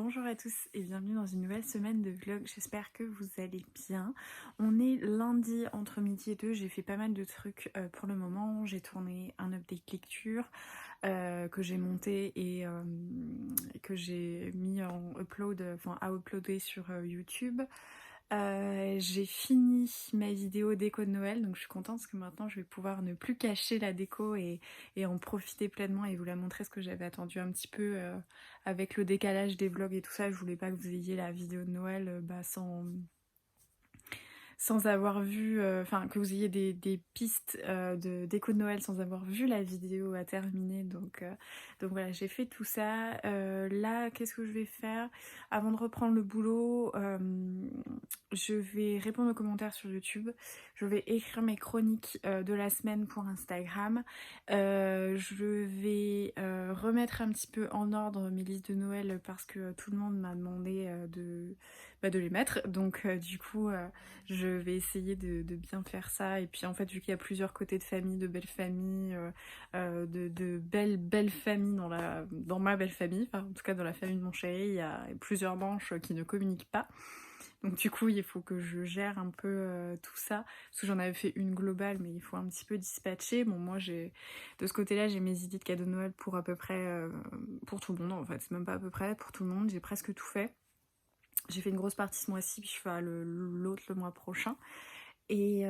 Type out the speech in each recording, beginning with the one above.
Bonjour à tous et bienvenue dans une nouvelle semaine de vlog, j'espère que vous allez bien. On est lundi entre midi et 2, j'ai fait pas mal de trucs pour le moment. J'ai tourné un update lecture que j'ai monté et que j'ai mis en upload, enfin à uploader sur YouTube. J'ai fini ma vidéo déco de Noël, donc je suis contente parce que maintenant je vais pouvoir ne plus cacher la déco et en profiter pleinement et vous la montrer, ce que j'avais attendu un petit peu avec le décalage des vlogs et tout ça. Je voulais pas que vous ayez la vidéo de Noël sans avoir vu, enfin que vous ayez des pistes de déco de Noël sans avoir vu la vidéo à terminer. Donc voilà, j'ai fait tout ça. Là, qu'est-ce que je vais faire? Avant de reprendre le boulot, je vais répondre aux commentaires sur YouTube. Je vais écrire mes chroniques de la semaine pour Instagram. Je vais remettre un petit peu en ordre mes listes de Noël parce que tout le monde m'a demandé de les mettre. Donc du coup, je vais essayer de bien faire ça. Et puis en fait, vu qu'il y a plusieurs côtés de famille, de belles familles, de belles familles dans ma belle famille, enfin en tout cas dans la famille de mon chéri, il y a plusieurs branches qui ne communiquent pas. Donc du coup, il faut que je gère un peu tout ça. Parce que j'en avais fait une globale, mais il faut un petit peu dispatcher. Bon, moi, de ce côté-là, j'ai mes idées de cadeaux de Noël pour à peu près, pour tout le monde. En fait, c'est même pas à peu près, pour tout le monde. J'ai presque tout fait. J'ai fait une grosse partie ce mois-ci, puis je fais l'autre le mois prochain. Et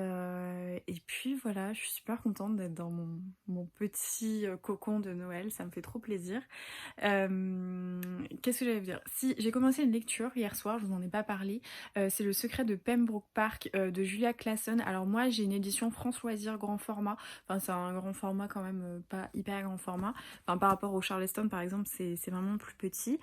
puis voilà, je suis super contente d'être dans mon petit cocon de Noël, ça me fait trop plaisir. Qu'est-ce que j'allais vous dire? Si, j'ai commencé une lecture hier soir, je vous en ai pas parlé. C'est Le secret de Pembroke Park de Julia Clason. Alors moi j'ai une édition France Loisirs grand format, enfin c'est un grand format quand même, pas hyper grand format. Enfin par rapport au Charleston par exemple, c'est vraiment plus petit.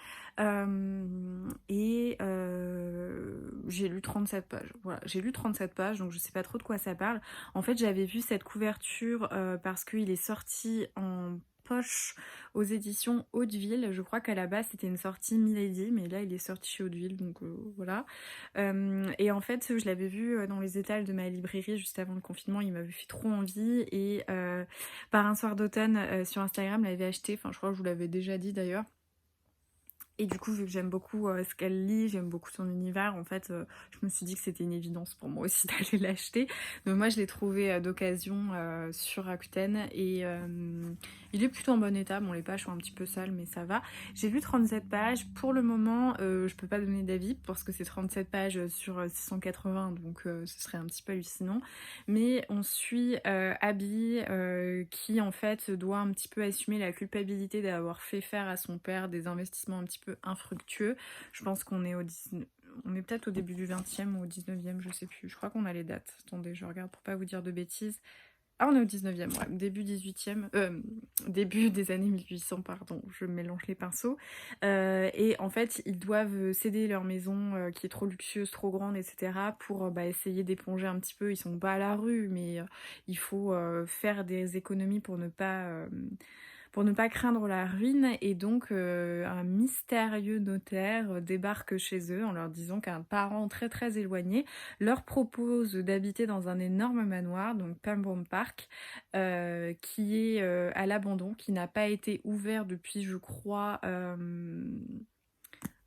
J'ai lu 37 pages. Voilà, j'ai lu 37 pages, donc je sais pas trop de quoi ça parle. En fait, j'avais vu cette couverture parce qu'il est sorti en poche aux éditions Hauteville. Je crois qu'à la base c'était une sortie Milady, mais là il est sorti chez Hauteville, donc voilà. Et en fait, je l'avais vu dans les étals de ma librairie juste avant le confinement, il m'avait fait trop envie et par un soir d'automne sur Instagram, l'avais acheté. Enfin, je crois que je vous l'avais déjà dit d'ailleurs. Et du coup, vu que j'aime beaucoup ce qu'elle lit, j'aime beaucoup son univers, en fait, je me suis dit que c'était une évidence pour moi aussi d'aller l'acheter. Donc moi, je l'ai trouvé d'occasion sur Rakuten et il est plutôt en bon état. Bon, les pages sont un petit peu sales, mais ça va. J'ai lu 37 pages. Pour le moment, je peux pas donner d'avis parce que c'est 37 pages sur 680, donc ce serait un petit peu hallucinant. Mais on suit Abby qui, en fait, doit un petit peu assumer la culpabilité d'avoir fait faire à son père des investissements un petit peu infructueux. Je pense qu'on est on est peut-être au début du 20e ou au 19e, je sais plus. Je crois qu'on a les dates. Attendez, je regarde pour pas vous dire de bêtises. Ah, on est au 19e, ouais. Début 18e, début des années 1800, pardon, je mélange les pinceaux. Et en fait, ils doivent céder leur maison qui est trop luxueuse, trop grande, etc. pour essayer d'éponger un petit peu. Ils sont pas à la rue, mais il faut faire des économies pour ne pas craindre la ruine. Et donc un mystérieux notaire débarque chez eux en leur disant qu'un parent très très éloigné leur propose d'habiter dans un énorme manoir, donc Pembroke Park, qui est à l'abandon, qui n'a pas été ouvert depuis, je crois,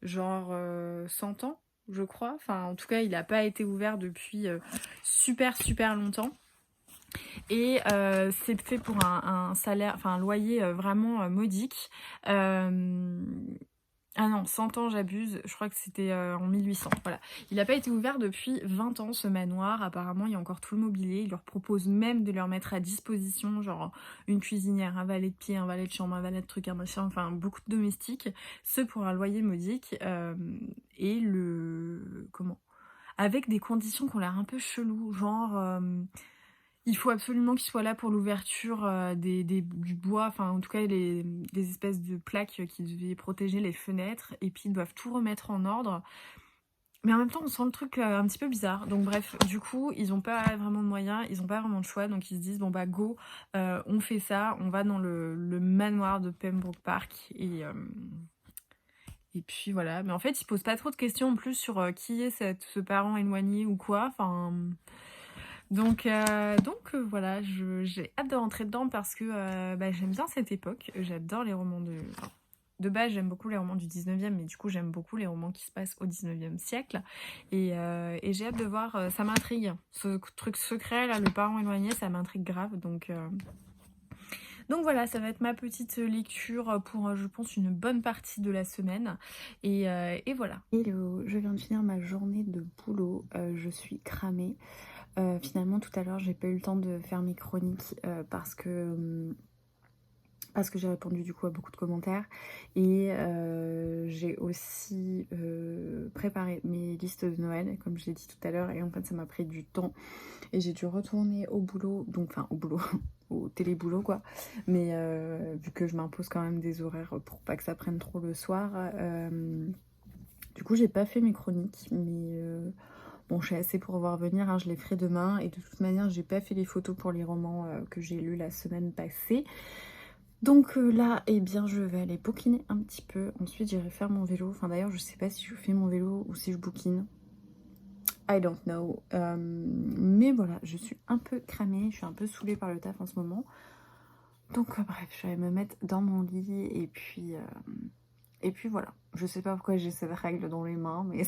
genre 100 ans, je crois. Enfin, en tout cas, il n'a pas été ouvert depuis super super longtemps. Et c'est fait pour un salaire, enfin un loyer vraiment modique. Ah non, 100 ans j'abuse, je crois que c'était en 1800, voilà. Il n'a pas été ouvert depuis 20 ans ce manoir, apparemment il y a encore tout le mobilier, il leur propose même de leur mettre à disposition genre une cuisinière, un valet de pied, un valet de chambre, un valet de trucs, un machin, enfin beaucoup de domestiques, ce pour un loyer modique, et comment, avec des conditions qui ont l'air un peu cheloues, genre il faut absolument qu'il soit là pour l'ouverture du bois, enfin en tout cas des espèces de plaques qui devaient protéger les fenêtres, et puis ils doivent tout remettre en ordre. Mais en même temps, on sent le truc un petit peu bizarre. Donc bref, du coup, ils ont pas vraiment de moyens, ils ont pas vraiment de choix, donc ils se disent bon bah go, on fait ça, on va dans le manoir de Pembroke Park et puis voilà. Mais en fait, ils posent pas trop de questions en plus sur qui est ce parent éloigné ou quoi. Enfin. Donc voilà, j'ai hâte de rentrer dedans parce que j'aime bien cette époque. J'adore les romans de... Enfin, de base, j'aime beaucoup les romans du 19e, mais du coup, j'aime beaucoup les romans qui se passent au 19e siècle. Et j'ai hâte de voir, ça m'intrigue. Ce truc secret, là, le parent éloigné, ça m'intrigue grave. Donc voilà, ça va être ma petite lecture pour, je pense, une bonne partie de la semaine. Et voilà. Hello, je viens de finir ma journée de boulot. Je suis cramée. Finalement, tout à l'heure, j'ai pas eu le temps de faire mes chroniques parce que j'ai répondu du coup à beaucoup de commentaires et j'ai aussi préparé mes listes de Noël comme je l'ai dit tout à l'heure, et en fait ça m'a pris du temps et j'ai dû retourner au boulot, donc enfin au boulot au téléboulot quoi, mais vu que je m'impose quand même des horaires pour pas que ça prenne trop le soir, du coup j'ai pas fait mes chroniques, mais bon, je suis assez pour voir venir, hein, je les ferai demain, et de toute manière j'ai pas fait les photos pour les romans que j'ai lus la semaine passée. Donc là, eh bien, je vais aller bouquiner un petit peu. Ensuite, j'irai faire mon vélo. Enfin, d'ailleurs, je sais pas si je fais mon vélo ou si je bouquine. I don't know. Mais voilà, je suis un peu cramée. Je suis un peu saoulée par le taf en ce moment. Donc, bref, je vais me mettre dans mon lit. Et puis voilà. Je sais pas pourquoi j'ai cette règle dans les mains, mais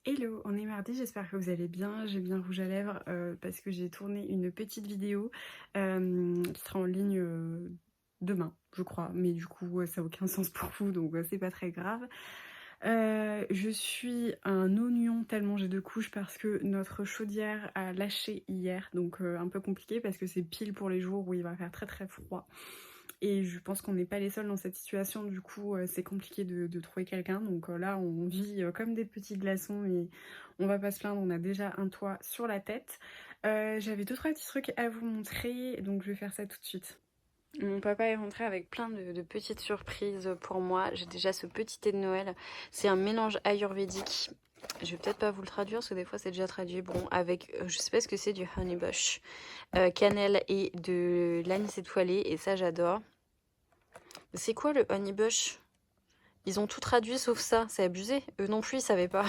hello, on est mardi, j'espère que vous allez bien. J'ai bien rouge à lèvres parce que j'ai tourné une petite vidéo qui sera en ligne demain, je crois. Mais du coup, ça n'a aucun sens pour vous, donc c'est pas très grave. Je suis un oignon tellement j'ai 2 couches parce que notre chaudière a lâché hier. Donc un peu compliqué parce que c'est pile pour les jours où il va faire très très froid. Et je pense qu'on n'est pas les seuls dans cette situation, du coup c'est compliqué de trouver quelqu'un. Donc là on vit comme des petits glaçons, mais on va pas se plaindre, on a déjà un toit sur la tête. J'avais 2-3 petits trucs à vous montrer, donc je vais faire ça tout de suite. Mon papa est rentré avec plein de petites surprises pour moi. J'ai déjà ce petit thé de Noël, c'est un mélange ayurvédique. Je vais peut-être pas vous le traduire parce que des fois c'est déjà traduit. Bon, avec, je sais pas ce que c'est, du honeybush, cannelle et de l'anis étoilé, et ça j'adore. C'est quoi le honeybush? Ils ont tout traduit sauf ça, c'est abusé. Eux non plus ils savaient pas.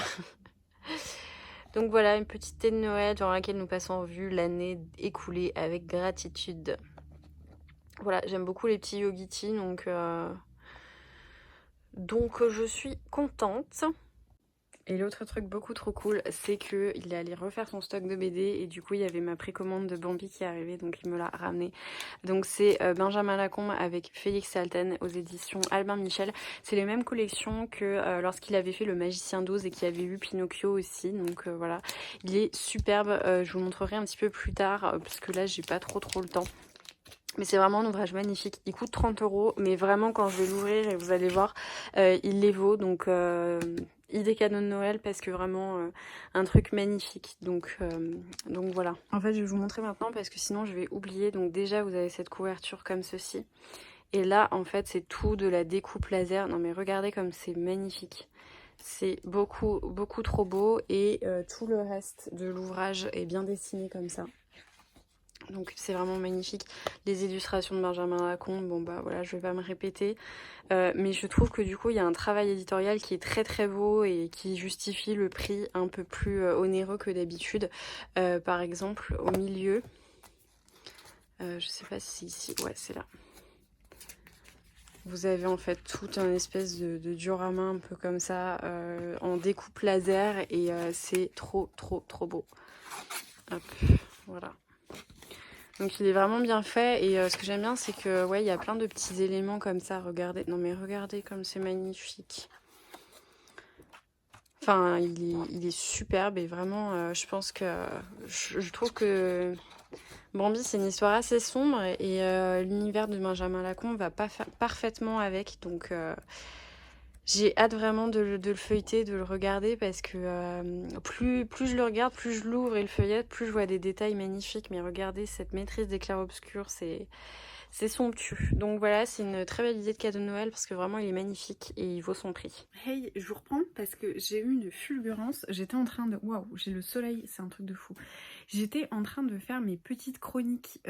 Donc voilà, une petite thé de Noël durant laquelle nous passons en vue l'année écoulée avec gratitude. Voilà, j'aime beaucoup les petits yogiti, donc je suis contente. Et l'autre truc beaucoup trop cool, c'est qu'il est allé refaire son stock de BD et du coup il y avait ma précommande de Bambi qui est arrivée, donc il me l'a ramené. Donc c'est Benjamin Lacombe avec Félix Salten aux éditions Albin Michel. C'est les mêmes collections que lorsqu'il avait fait Le Magicien d'Oz et qu'il avait eu Pinocchio aussi. Donc voilà, il est superbe. Je vous montrerai un petit peu plus tard parce que là j'ai pas trop le temps. Mais c'est vraiment un ouvrage magnifique. Il coûte 30 €, mais vraiment quand je vais l'ouvrir et vous allez voir, il les vaut. Donc idée cadeau de Noël parce que vraiment un truc magnifique. Donc voilà. En fait je vais vous montrer maintenant parce que sinon je vais oublier. Donc déjà vous avez cette couverture comme ceci. Et là en fait c'est tout de la découpe laser. Non mais regardez comme c'est magnifique. C'est beaucoup trop beau et tout le reste de l'ouvrage est bien dessiné comme ça. Donc c'est vraiment magnifique. Les illustrations de Benjamin Lacombe, bon bah voilà, je vais pas me répéter. Mais je trouve que du coup il y a un travail éditorial qui est très beau et qui justifie le prix un peu plus onéreux que d'habitude. Par exemple au milieu, je sais pas si c'est ici, ouais c'est là. Vous avez en fait tout un espèce de diorama un peu comme ça, en découpe laser, et c'est trop beau. Hop, voilà. Donc il est vraiment bien fait, et ce que j'aime bien c'est que ouais, il y a plein de petits éléments comme ça. Regardez, non mais regardez comme c'est magnifique. Enfin il est superbe, et vraiment je pense que je trouve que Bambi c'est une histoire assez sombre, et l'univers de Benjamin Lacombe va pas parfaitement avec. Donc j'ai hâte vraiment de le feuilleter, de le regarder, parce que plus je le regarde, plus je l'ouvre et le feuillette, plus je vois des détails magnifiques. Mais regardez cette maîtrise des clairs-obscurs, c'est C'est somptueux. Donc voilà, c'est une très belle idée de cadeau de Noël parce que vraiment il est magnifique et il vaut son prix. Hey, je vous reprends parce que j'ai eu une fulgurance. J'étais en train de... Waouh, j'ai le soleil, c'est un truc de fou. J'étais en train de faire mes petites chroniques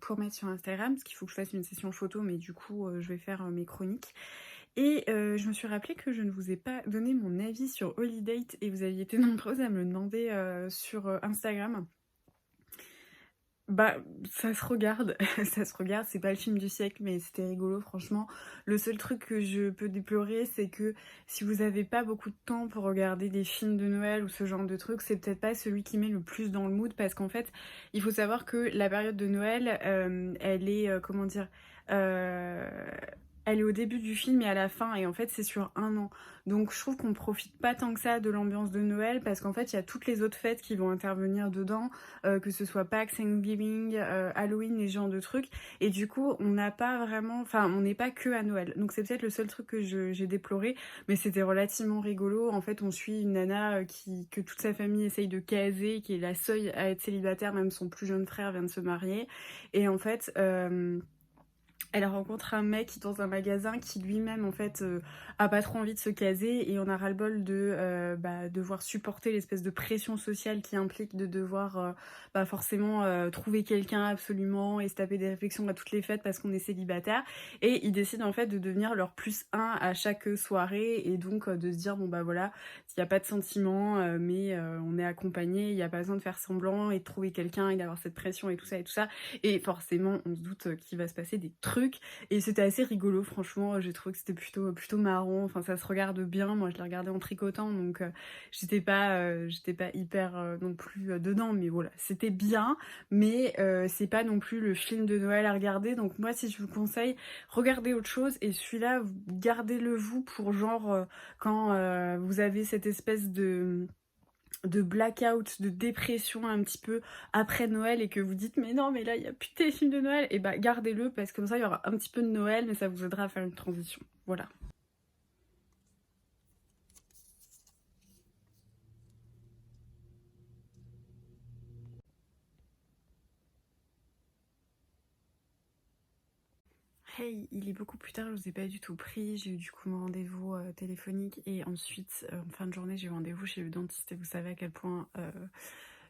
pour mettre sur Instagram, parce qu'il faut que je fasse une session photo, mais du coup, je vais faire mes chroniques. Et je me suis rappelé que je ne vous ai pas donné mon avis sur Holidate et vous aviez été nombreuses à me le demander sur Instagram. Bah, ça se regarde, ça se regarde, c'est pas le film du siècle, mais c'était rigolo, franchement. Le seul truc que je peux déplorer, c'est que si vous avez pas beaucoup de temps pour regarder des films de Noël ou ce genre de trucs, c'est peut-être pas celui qui met le plus dans le mood, parce qu'en fait, il faut savoir que la période de Noël, elle est, comment dire, euh, elle est au début du film et à la fin, et en fait, c'est sur un an. Donc, je trouve qu'on profite pas tant que ça de l'ambiance de Noël, parce qu'en fait, il y a toutes les autres fêtes qui vont intervenir dedans, que ce soit Pâques, Thanksgiving, Halloween, les genres de trucs. Et du coup, on n'a pas vraiment, enfin, on n'est pas que à Noël. Donc c'est peut-être le seul truc que j'ai déploré, mais c'était relativement rigolo. En fait, on suit une nana que toute sa famille essaye de caser, qui est la seule à être célibataire, même son plus jeune frère vient de se marier. Et en fait, elle rencontre un mec dans un magasin qui lui-même en fait a pas trop envie de se caser et on a ras-le-bol de devoir supporter l'espèce de pression sociale qui implique de devoir forcément trouver quelqu'un absolument et se taper des réflexions à toutes les fêtes parce qu'on est célibataire, et ils décident en fait de devenir leur plus un à chaque soirée, et donc de se dire bon bah voilà, il n'y a pas de sentiment mais on est accompagné, il n'y a pas besoin de faire semblant et de trouver quelqu'un et d'avoir cette pression et tout ça et tout ça. Et forcément, on se doute qu'il va se passer des trucs. Et c'était assez rigolo, franchement. J'ai trouvé que c'était plutôt marrant. Enfin, ça se regarde bien. Moi, je l'ai regardé en tricotant, donc j'étais pas hyper non plus dedans. Mais voilà, c'était bien. Mais c'est pas non plus le film de Noël à regarder. Donc moi, si je vous conseille, regardez autre chose. Et celui-là, gardez-le vous pour genre quand vous avez cette espèce de blackout, de dépression un petit peu après Noël et que vous dites mais non mais là il n'y a plus de téléfilm de Noël, et bah gardez-le parce que comme ça il y aura un petit peu de Noël mais ça vous aidera à faire une transition. Voilà. Hey, il est beaucoup plus tard, je vous ai pas du tout pris, j'ai eu du coup mon rendez-vous téléphonique et ensuite en fin de journée j'ai eu rendez-vous chez le dentiste et vous savez à quel point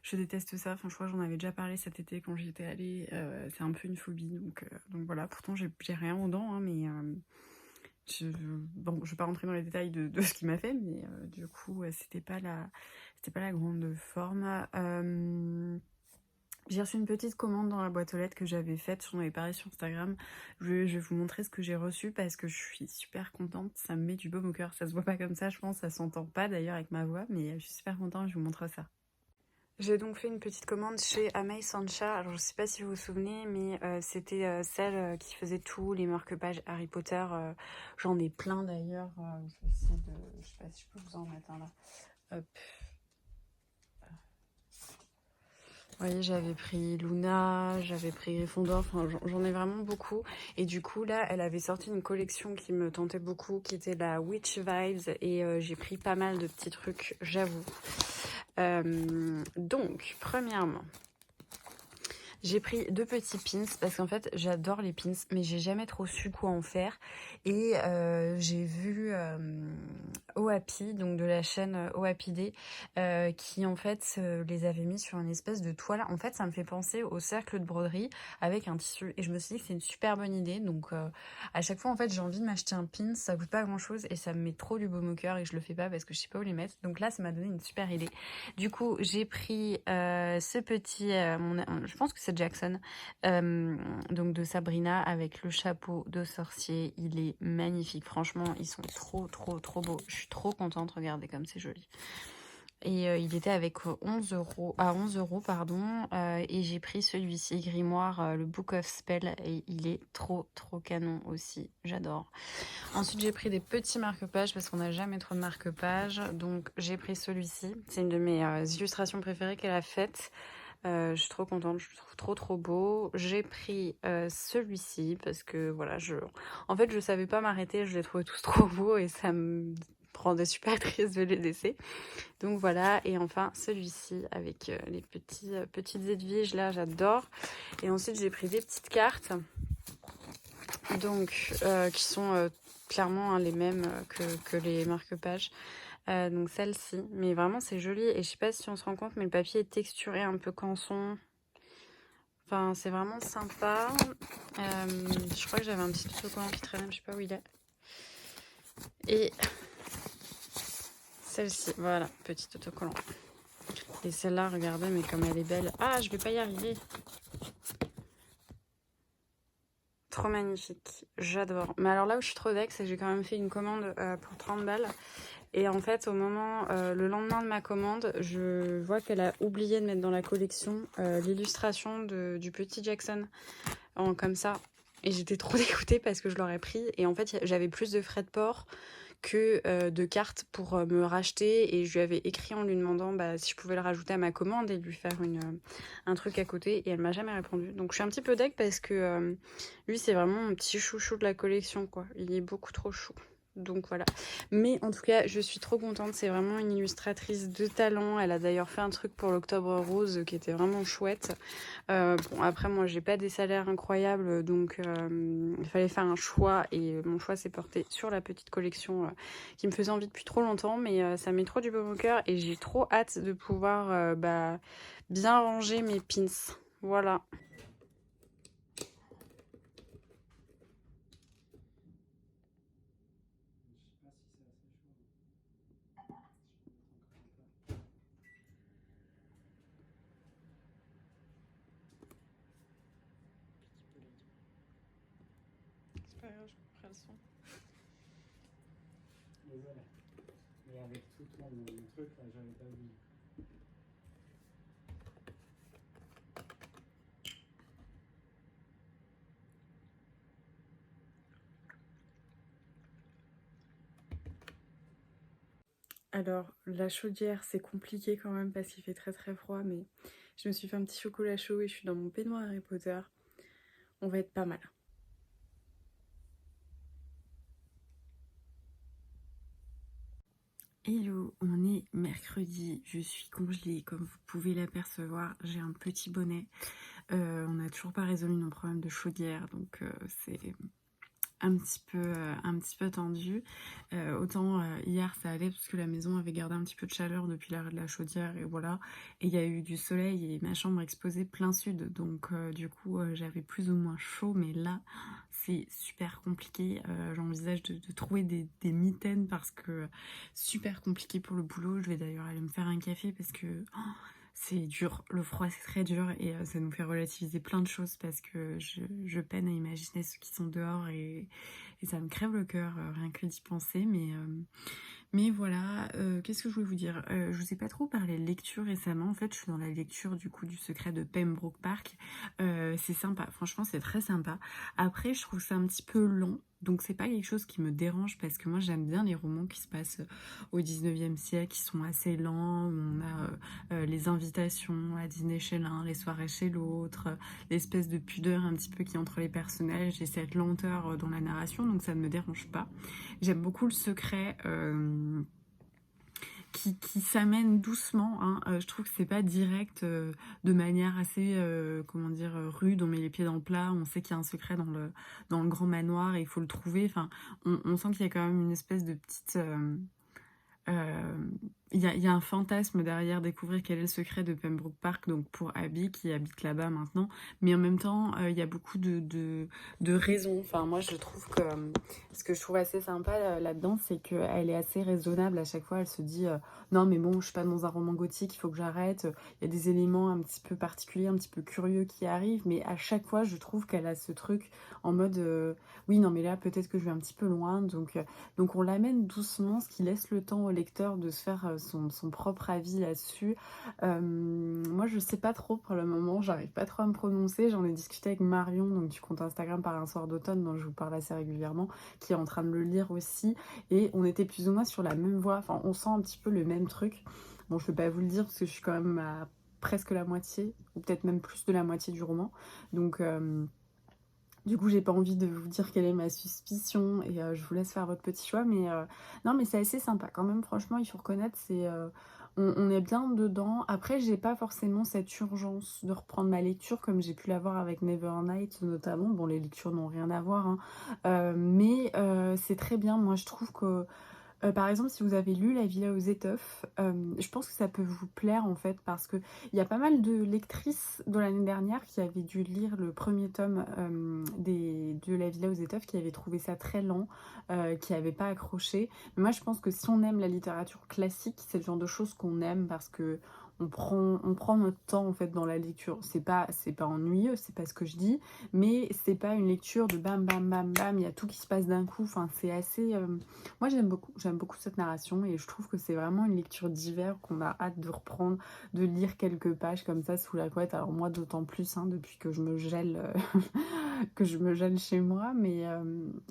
je déteste ça. Enfin je crois que j'en avais déjà parlé cet été quand j'y étais allée, c'est un peu une phobie, donc voilà, pourtant j'ai rien aux dents hein, mais bon, je vais pas rentrer dans les détails de ce qu'il m'a fait, mais du coup, c'était pas la grande forme. J'ai reçu une petite commande dans la boîte aux lettres que j'avais faite, j'en avais parlé sur Instagram. Je vais vous montrer ce que j'ai reçu parce que je suis super contente, ça me met du baume au cœur. Ça se voit pas comme ça, je pense, ça s'entend pas d'ailleurs avec ma voix, mais je suis super contente, je vous montre ça. J'ai donc fait une petite commande chez Amei Sancha. Alors je sais pas si vous vous souvenez, mais c'était celle qui faisait tous les marque-pages Harry Potter. J'en ai plein d'ailleurs. Je vais essayer de... Je sais pas si je peux vous en mettre un là. Hop. Vous voyez, j'avais pris Luna, j'avais pris Gryffondor, enfin j'en ai vraiment beaucoup. Et du coup là, elle avait sorti une collection qui me tentait beaucoup, qui était la Witch Vibes, et j'ai pris pas mal de petits trucs, j'avoue. Donc, premièrement, j'ai pris 2 petits pins parce qu'en fait j'adore les pins mais j'ai jamais trop su quoi en faire, et j'ai vu OAPI, donc de la chaîne OAPD, qui en fait les avait mis sur une espèce de toile. En fait ça me fait penser au cercle de broderie avec un tissu et je me suis dit que c'est une super bonne idée, donc à chaque fois en fait j'ai envie de m'acheter un pin, ça coûte pas grand chose et ça me met trop du baume au cœur et je le fais pas parce que je sais pas où les mettre, donc là ça m'a donné une super idée. Du coup j'ai pris ce petit, je pense que c'est Jackson, donc de Sabrina avec le chapeau de sorcier. Il est magnifique, franchement ils sont trop beaux, je suis trop contente, regardez comme c'est joli. Et il était avec 11 euros pardon, et j'ai pris celui-ci Grimoire, le Book of Spell, et il est trop canon aussi, j'adore. Ensuite j'ai pris des petits marque-pages parce qu'on n'a jamais trop de marque-pages, donc j'ai pris celui-ci, c'est une de mes illustrations préférées qu'elle a faites. Je suis trop contente, je le trouve trop beau. J'ai pris celui-ci parce que voilà, en fait je savais pas m'arrêter, je les trouvais tous trop beaux et ça me rendait super triste de les laisser. Donc voilà, et enfin celui-ci avec les petites Edwige là, j'adore. Et ensuite j'ai pris des petites cartes. donc qui sont clairement hein, les mêmes que les marque-pages. Donc celle-ci, mais vraiment c'est joli et je sais pas si on se rend compte mais le papier est texturé un peu canson. Enfin c'est vraiment sympa. Je crois que j'avais un petit autocollant qui traînait, je sais pas où il est. Et celle-ci, voilà, petit autocollant. Et celle-là, regardez, mais comme elle est belle. Ah, je vais pas y arriver. Trop magnifique, j'adore. Mais alors là où je suis trop deck, c'est que j'ai quand même fait une commande pour 30 balles. Et en fait, le lendemain de ma commande, je vois qu'elle a oublié de mettre dans la collection l'illustration du petit Jackson comme ça. Et j'étais trop dégoûtée parce que je l'aurais pris. Et en fait, j'avais plus de frais de port que de cartes pour me racheter. Et je lui avais écrit en lui demandant si je pouvais le rajouter à ma commande et lui faire un truc à côté. Et elle m'a jamais répondu. Donc je suis un petit peu deg parce que lui, c'est vraiment mon petit chouchou de la collection, quoi. Il est beaucoup trop chou. Donc voilà. Mais en tout cas, je suis trop contente. C'est vraiment une illustratrice de talent. Elle a d'ailleurs fait un truc pour l'Octobre Rose qui était vraiment chouette. Bon, après, moi, j'ai pas des salaires incroyables, donc il fallait faire un choix. Et mon choix s'est porté sur la petite collection qui me faisait envie depuis trop longtemps. Mais ça met trop du baume au cœur et j'ai trop hâte de pouvoir bien ranger mes pins. Voilà. C'est pas grave, je couperai le son. Désolé. Mais avec tout mon truc, là, j'avais pas vu. Alors, la chaudière, c'est compliqué quand même parce qu'il fait très très froid, mais je me suis fait un petit chocolat chaud et je suis dans mon peignoir Harry Potter. On va être pas mal. Hello, on est mercredi, je suis congelée comme vous pouvez l'apercevoir, j'ai un petit bonnet. On n'a toujours pas résolu nos problèmes de chaudière, donc c'est un petit peu tendu. Autant hier ça allait parce que la maison avait gardé un petit peu de chaleur depuis l'arrêt de la chaudière et voilà. Et il y a eu du soleil et ma chambre exposée plein sud, donc du coup j'avais plus ou moins chaud, mais là c'est super compliqué. J'envisage de trouver des mitaines parce que super compliqué pour le boulot. Je vais d'ailleurs aller me faire un café parce que c'est dur, le froid c'est très dur et ça nous fait relativiser plein de choses parce que je peine à imaginer ceux qui sont dehors et ça me crève le cœur rien que d'y penser. Mais voilà, qu'est-ce que je voulais vous dire, je vous ai pas trop parlé de lecture récemment. En fait, je suis dans la lecture du coup du Secret de Pembroke Park. C'est sympa, franchement c'est très sympa. Après, je trouve ça un petit peu long. Donc c'est pas quelque chose qui me dérange parce que moi j'aime bien les romans qui se passent au 19e siècle, qui sont assez lents, où on a les invitations à dîner chez l'un, les soirées chez l'autre, l'espèce de pudeur un petit peu qui est entre les personnages et cette lenteur dans la narration, donc ça ne me dérange pas. J'aime beaucoup le secret qui s'amène doucement, hein. Je trouve que c'est pas direct de manière assez comment dire rude, on met les pieds dans le plat, on sait qu'il y a un secret dans le grand manoir et il faut le trouver. Enfin, on sent qu'il y a quand même une espèce de petite il y a un fantasme derrière découvrir quel est le secret de Pembroke Park, donc pour Abby qui habite là-bas maintenant, mais en même temps il y a beaucoup de raisons. Enfin moi je trouve que ce que je trouve assez sympa là-dedans, c'est qu'elle est assez raisonnable à chaque fois. Elle se dit non mais bon, je suis pas dans un roman gothique, il faut que j'arrête. Il y a des éléments un petit peu particuliers, un petit peu curieux qui arrivent, mais à chaque fois je trouve qu'elle a ce truc en mode oui non mais là peut-être que je vais un petit peu loin, donc on l'amène doucement, ce qui laisse le temps au lecteur de se faire son propre avis là-dessus. Moi je sais pas trop pour le moment, j'arrive pas trop à me prononcer. J'en ai discuté avec Marion, donc du compte Instagram Par un soir d'automne dont je vous parle assez régulièrement, qui est en train de le lire aussi, et on était plus ou moins sur la même voie, enfin on sent un petit peu le même truc. Bon, je peux pas vous le dire parce que je suis quand même à presque la moitié, ou peut-être même plus de la moitié du roman, donc du coup, j'ai pas envie de vous dire quelle est ma suspicion et je vous laisse faire votre petit choix. Mais non, mais c'est assez sympa quand même. Franchement, il faut reconnaître, on est bien dedans. Après, j'ai pas forcément cette urgence de reprendre ma lecture comme j'ai pu l'avoir avec Nevernight notamment. Bon, les lectures n'ont rien à voir, hein. Mais c'est très bien. Moi, je trouve que par exemple, si vous avez lu La Villa aux étoffes, je pense que ça peut vous plaire en fait parce que il y a pas mal de lectrices de l'année dernière qui avaient dû lire le premier tome de La Villa aux étoffes, qui avaient trouvé ça très lent, qui n'avaient pas accroché. Mais moi, je pense que si on aime la littérature classique, c'est le genre de choses qu'on aime parce que on prend notre temps en fait dans la lecture. C'est pas ennuyeux, c'est pas ce que je dis, mais c'est pas une lecture de bam bam bam bam, il y a tout qui se passe d'un coup. Enfin, c'est assez moi j'aime beaucoup cette narration et je trouve que c'est vraiment une lecture d'hiver qu'on a hâte de reprendre, de lire quelques pages comme ça sous la couette. Alors moi d'autant plus hein, depuis que je me gèle que je me gèle chez moi, mais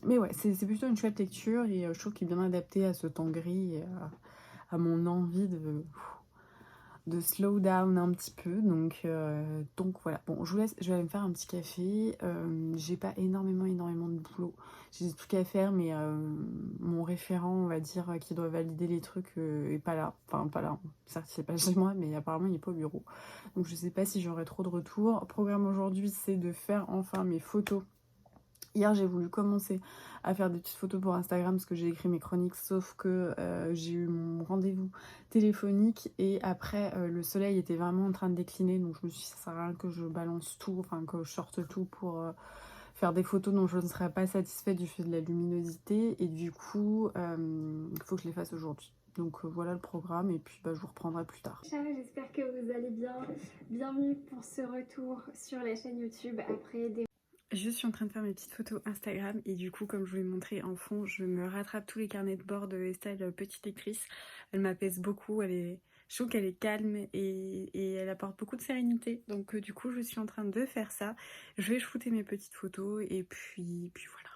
ouais c'est plutôt une chouette lecture et je trouve qu'il est bien adapté à ce temps gris et à mon envie de slow down un petit peu, donc voilà. Bon, je vous laisse, je vais aller me faire un petit café. J'ai pas énormément de boulot, j'ai des trucs à faire, mais mon référent, on va dire, qui doit valider les trucs, est pas là. Enfin, pas là, certes, c'est pas chez moi, mais apparemment, il est pas au bureau. Donc, je sais pas si j'aurai trop de retours. Le programme aujourd'hui, c'est de faire enfin mes photos. Hier, j'ai voulu commencer à faire des petites photos pour Instagram parce que j'ai écrit mes chroniques, sauf que j'ai eu mon rendez-vous téléphonique et après, le soleil était vraiment en train de décliner, donc je me suis dit, ça sert à rien que je balance tout, enfin que je sorte tout pour faire des photos dont je ne serais pas satisfaite du fait de la luminosité et du coup, il faut que je les fasse aujourd'hui. Donc voilà le programme et puis je vous reprendrai plus tard. J'espère que vous allez bien. Bienvenue pour ce retour sur la chaîne YouTube après des... Je suis en train de faire mes petites photos Instagram et du coup, comme je vous l'ai montré en fond, je me rattrape tous les carnets de bord de Estelle, petite lectrice. Elle m'apaise beaucoup, je trouve qu'elle est calme et elle apporte beaucoup de sérénité. Donc du coup, je suis en train de faire ça. Je vais shooter mes petites photos et puis voilà.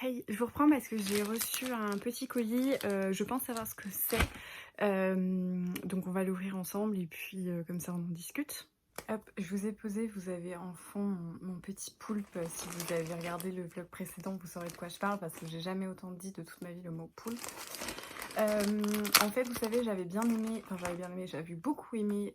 Hey, je vous reprends parce que j'ai reçu un petit colis, je pense savoir ce que c'est. Donc on va l'ouvrir ensemble et puis comme ça on en discute. Hop, je vous ai posé, vous avez en fond mon petit poulpe. Si vous avez regardé le vlog précédent, vous saurez de quoi je parle parce que j'ai jamais autant dit de toute ma vie le mot poulpe. En fait, vous savez, j'avais beaucoup aimé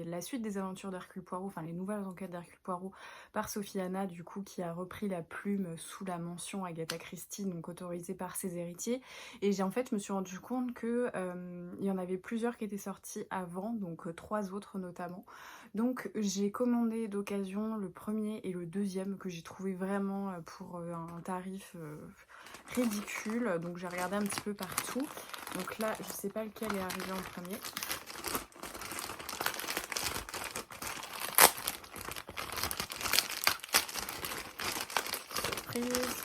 la suite des aventures d'Hercule Poirot, enfin les nouvelles enquêtes d'Hercule Poirot par Sophie Hannah, du coup, qui a repris la plume sous la mention Agatha Christie, donc autorisée par ses héritiers. Et je me suis rendu compte que il y en avait plusieurs qui étaient sortis avant, donc 3 autres notamment. Donc j'ai commandé d'occasion le premier et le deuxième que j'ai trouvé vraiment pour un tarif ridicule. Donc j'ai regardé un petit peu partout. Donc là, je sais pas lequel est arrivé en premier. Surprise.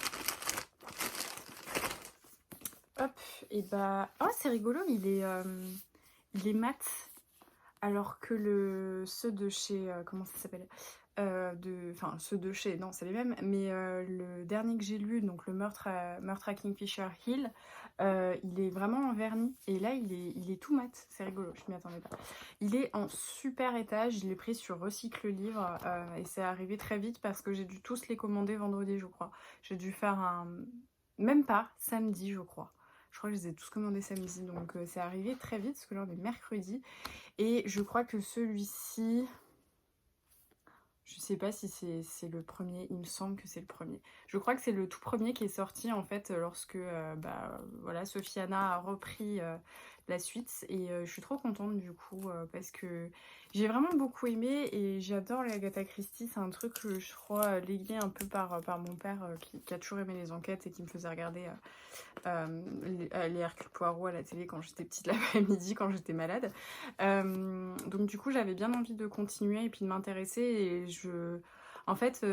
Hop, et bah... Oh, c'est rigolo, il est mat. Alors que ceux de chez... comment ça s'appelle ceux de chez... Non, c'est les mêmes. Mais le dernier que j'ai lu, donc le meurtre à Kingfisher Hill, il est vraiment en vernis. Et là, il est tout mat. C'est rigolo, je m'y attendais pas. Il est en super étage. Je l'ai pris sur Recycle Livre. Et c'est arrivé très vite parce que j'ai dû tous les commander vendredi, je crois. J'ai dû faire même pas, samedi, je crois. Je crois que je les ai tous commandés samedi. Donc c'est arrivé très vite parce que là, on est mercredi. Et je crois que celui-ci, je sais pas si c'est le premier, il me semble que c'est le premier. Je crois que c'est le tout premier qui est sorti en fait lorsque voilà, Sophie Hannah a repris la suite. Et je suis trop contente du coup parce que j'ai vraiment beaucoup aimé et j'adore les Agatha Christie. C'est un truc que je crois légué un peu par mon père qui a toujours aimé les enquêtes et qui me faisait regarder les Hercule Poirot à la télé quand j'étais petite l'après-midi, quand j'étais malade. Donc du coup j'avais bien envie de continuer et puis de m'intéresser et en fait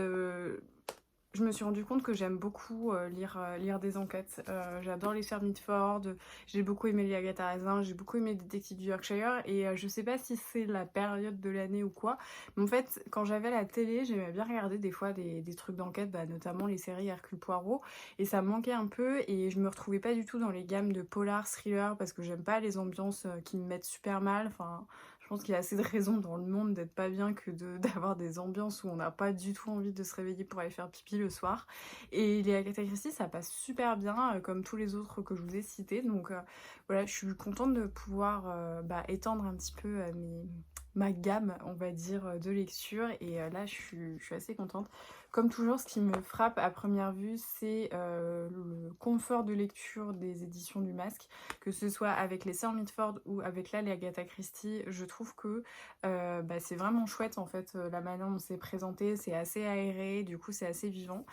je me suis rendu compte que j'aime beaucoup lire des enquêtes. J'adore les fermes Mitford, j'ai beaucoup aimé les Agatha Raisin, j'ai beaucoup aimé les détectives du Yorkshire et je sais pas si c'est la période de l'année ou quoi, mais en fait quand j'avais la télé j'aimais bien regarder des fois des trucs d'enquête, notamment les séries Hercule Poirot, et ça me manquait un peu et je me retrouvais pas du tout dans les gammes de polar, thriller, parce que j'aime pas les ambiances qui me mettent super mal, enfin Je pense qu'il y a assez de raisons dans le monde d'être pas bien que d'avoir des ambiances où on n'a pas du tout envie de se réveiller pour aller faire pipi le soir. Et les Agatha Christie, ça passe super bien, comme tous les autres que je vous ai cités. Donc voilà, je suis contente de pouvoir étendre un petit peu ma gamme, on va dire, de lecture. Et là, je suis assez contente. Comme toujours, ce qui me frappe à première vue, c'est le confort de lecture des éditions du Masque, que ce soit avec les Sœurs Mitford ou avec là les Agatha Christie. Je trouve que c'est vraiment chouette en fait, la manière dont c'est présenté, c'est assez aéré, du coup c'est assez vivant.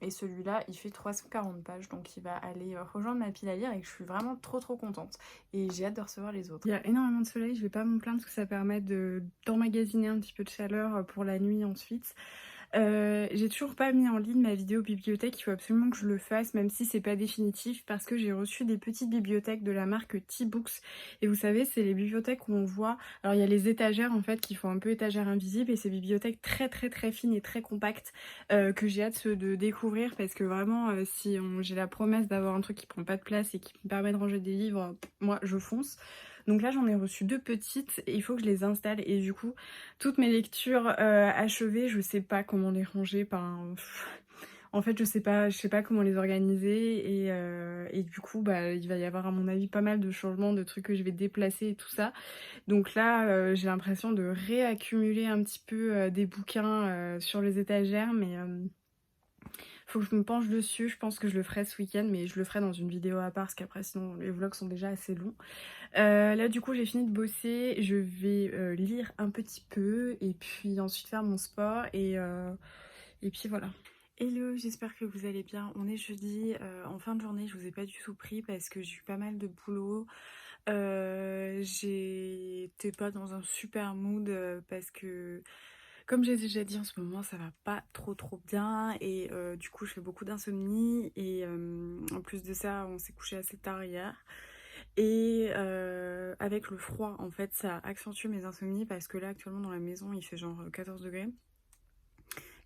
Et celui-là, il fait 340 pages, donc il va aller rejoindre ma pile à lire et je suis vraiment trop contente. Et j'ai hâte de recevoir les autres. Il y a énormément de soleil, je vais pas m'en plaindre parce que ça permet d'emmagasiner un petit peu de chaleur pour la nuit ensuite. J'ai toujours pas mis en ligne ma vidéo bibliothèque, il faut absolument que je le fasse, même si c'est pas définitif, parce que j'ai reçu des petites bibliothèques de la marque T-Books. Et vous savez, c'est les bibliothèques où on voit, alors il y a les étagères en fait qui font un peu étagères invisibles, et ces bibliothèques très fines et très compactes que j'ai hâte de découvrir, parce que vraiment si j'ai la promesse d'avoir un truc qui prend pas de place et qui me permet de ranger des livres, moi je fonce. Donc là j'en ai reçu 2 petites et il faut que je les installe, et du coup toutes mes lectures achevées, je sais pas comment les ranger. En fait je sais pas comment les organiser, et du coup il va y avoir à mon avis pas mal de changements, de trucs que je vais déplacer et tout ça. Donc là j'ai l'impression de réaccumuler un petit peu des bouquins sur les étagères, mais faut que je me penche dessus. Je pense que je le ferai ce week-end, mais je le ferai dans une vidéo à part parce qu'après sinon les vlogs sont déjà assez longs. Là du coup j'ai fini de bosser, je vais lire un petit peu et puis ensuite faire mon sport, et puis voilà. Hello, j'espère que vous allez bien. On est jeudi, en fin de journée, je vous ai pas du tout pris parce que j'ai eu pas mal de boulot. J'étais pas dans un super mood parce que, comme j'ai déjà dit, en ce moment ça va pas trop bien, et du coup je fais beaucoup d'insomnie, et en plus de ça on s'est couché assez tard hier. Et avec le froid, en fait, ça accentue mes insomnies parce que là, actuellement, dans la maison, il fait genre 14 degrés.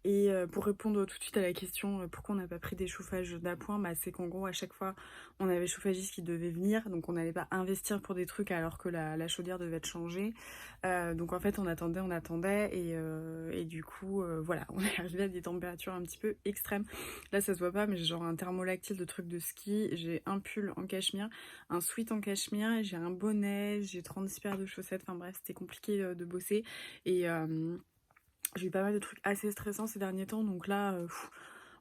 Et pour répondre tout de suite à la question pourquoi on n'a pas pris des chauffages d'appoint, c'est qu'en gros à chaque fois on avait le chauffagiste qui devait venir, donc on n'allait pas investir pour des trucs alors que la chaudière devait être changée. Donc en fait on attendait, et du coup voilà, on est arrivé à des températures un petit peu extrêmes. Là ça se voit pas, mais j'ai genre un thermolactyle de trucs de ski, j'ai un pull en cachemire, un sweat en cachemire, j'ai un bonnet, j'ai 36 paires de chaussettes, enfin bref c'était compliqué de bosser, et j'ai eu pas mal de trucs assez stressants ces derniers temps, donc là,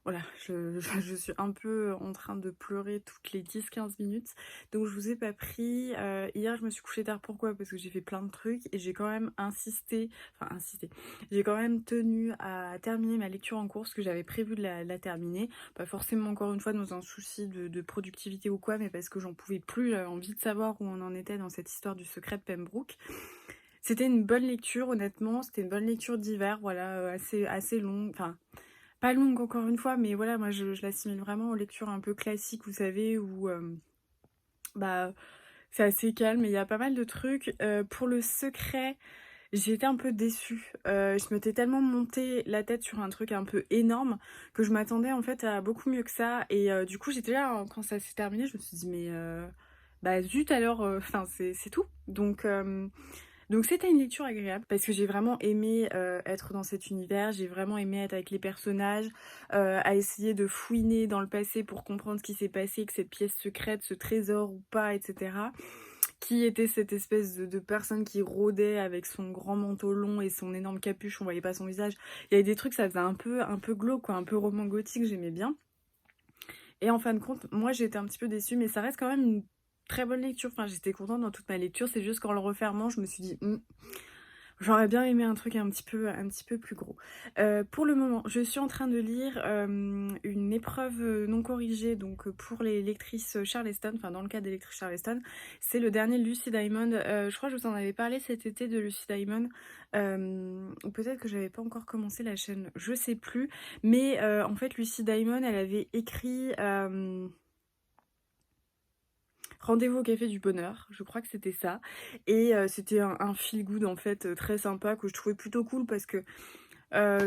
voilà, je suis un peu en train de pleurer toutes les 10-15 minutes. Donc je vous ai pas pris. Hier, je me suis couchée tard. Pourquoi? Parce que j'ai fait plein de trucs et j'ai quand même insisté. J'ai quand même tenu à terminer ma lecture en cours, parce que j'avais prévu de la terminer. Pas forcément, encore une fois, dans un souci de productivité ou quoi, mais parce que j'en pouvais plus. J'avais envie de savoir où on en était dans cette histoire du secret de Pembroke. C'était une bonne lecture, honnêtement. C'était une bonne lecture d'hiver, voilà, assez longue. Enfin, pas longue encore une fois, mais voilà, moi je l'assimile vraiment aux lectures un peu classiques, vous savez, où c'est assez calme et il y a pas mal de trucs. Pour le secret, j'ai été un peu déçue. Je m'étais tellement monté la tête sur un truc un peu énorme que je m'attendais en fait à beaucoup mieux que ça. Et du coup, j'étais là, hein, quand ça s'est terminé, je me suis dit, mais zut alors, enfin, c'est tout. Donc c'était une lecture agréable parce que j'ai vraiment aimé être dans cet univers, j'ai vraiment aimé être avec les personnages, à essayer de fouiner dans le passé pour comprendre ce qui s'est passé, que cette pièce secrète, ce trésor ou pas, etc. Qui était cette espèce de personne qui rôdait avec son grand manteau long et son énorme capuche, on voyait pas son visage. Il y avait des trucs, ça faisait un peu glauque, quoi, un peu roman gothique, j'aimais bien. Et en fin de compte, moi j'ai été un petit peu déçue, mais ça reste quand même une très bonne lecture. Enfin, j'étais contente dans toute ma lecture, c'est juste qu'en le refermant, je me suis dit, j'aurais bien aimé un truc un petit peu plus gros. Pour le moment, je suis en train de lire une épreuve non corrigée, donc pour les lectrices Charleston, enfin dans le cas des lectrices Charleston, c'est le dernier Lucy Diamond. Je crois que je vous en avais parlé cet été de Lucy Diamond, ou peut-être que j'avais pas encore commencé la chaîne, je sais plus, mais en fait Lucy Diamond, elle avait écrit Rendez-vous au Café du Bonheur, je crois que c'était ça. Et c'était un feel good en fait très sympa que je trouvais plutôt cool parce que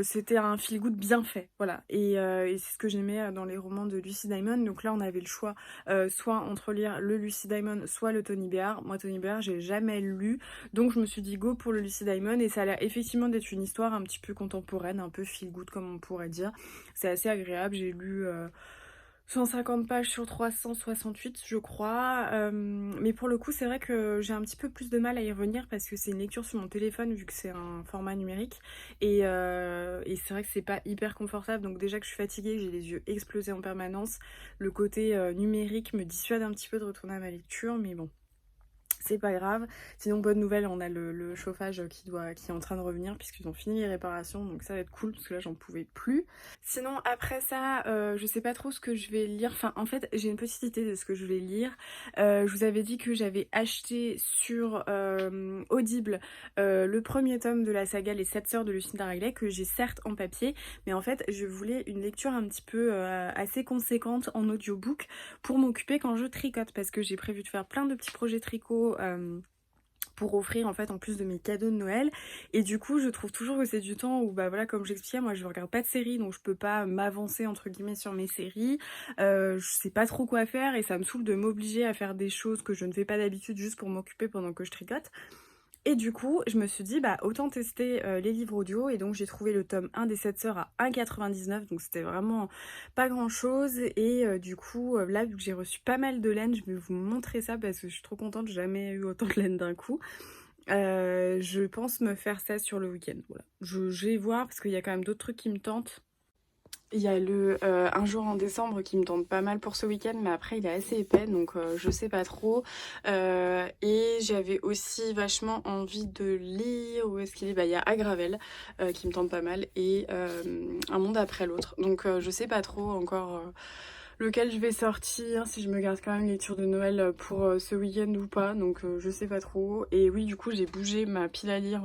C'était un feel good bien fait, voilà. Et c'est ce que j'aimais dans les romans de Lucy Diamond. Donc là, on avait le choix soit entre lire le Lucy Diamond, soit le Tony Béard. Moi, Tony Béard, j'ai jamais lu, donc je me suis dit go pour le Lucy Diamond. Et ça a l'air effectivement d'être une histoire un petit peu contemporaine, un peu feel good comme on pourrait dire. C'est assez agréable. J'ai lu 150 pages sur 368 je crois, mais pour le coup c'est vrai que j'ai un petit peu plus de mal à y revenir parce que c'est une lecture sur mon téléphone vu que c'est un format numérique et c'est vrai que c'est pas hyper confortable, donc déjà que je suis fatiguée, j'ai les yeux explosés en permanence, le côté numérique me dissuade un petit peu de retourner à ma lecture, mais bon. C'est pas grave. Sinon, bonne nouvelle, on a le chauffage qui est en train de revenir puisqu'ils ont fini les réparations, donc ça va être cool parce que là j'en pouvais plus. Sinon, après ça, je sais pas trop ce que je vais lire. Enfin, en fait, j'ai une petite idée de ce que je vais lire. Je vous avais dit que j'avais acheté sur Audible le premier tome de la saga Les 7 sœurs de Lucinda Riley, que j'ai certes en papier, mais en fait, je voulais une lecture un petit peu assez conséquente en audiobook pour m'occuper quand je tricote parce que j'ai prévu de faire plein de petits projets tricot pour offrir en fait en plus de mes cadeaux de Noël, et du coup je trouve toujours que c'est du temps où bah voilà, comme j'expliquais, moi je regarde pas de séries donc je peux pas m'avancer entre guillemets sur mes séries, je sais pas trop quoi faire et ça me saoule de m'obliger à faire des choses que je ne fais pas d'habitude juste pour m'occuper pendant que je tricote. Et du coup, je me suis dit, bah autant tester les livres audio, et donc j'ai trouvé le tome 1 des 7 sœurs à 1,99, donc c'était vraiment pas grand chose, et du coup, là, vu que j'ai reçu pas mal de laine, je vais vous montrer ça parce que je suis trop contente, j'ai jamais eu autant de laine d'un coup. Je pense me faire ça sur le week-end, voilà. Je vais voir parce qu'il y a quand même d'autres trucs qui me tentent. Il y a le Un jour en décembre qui me tente pas mal pour ce week-end, mais après il est assez épais donc je sais pas trop. Et j'avais aussi vachement envie de lire, où est-ce qu'il est, bah il y a Agravel qui me tente pas mal, et Un monde après l'autre. Donc je sais pas trop encore lequel je vais sortir, si je me garde quand même les lectures de Noël pour ce week-end ou pas, donc je sais pas trop. Et oui, du coup j'ai bougé ma pile à lire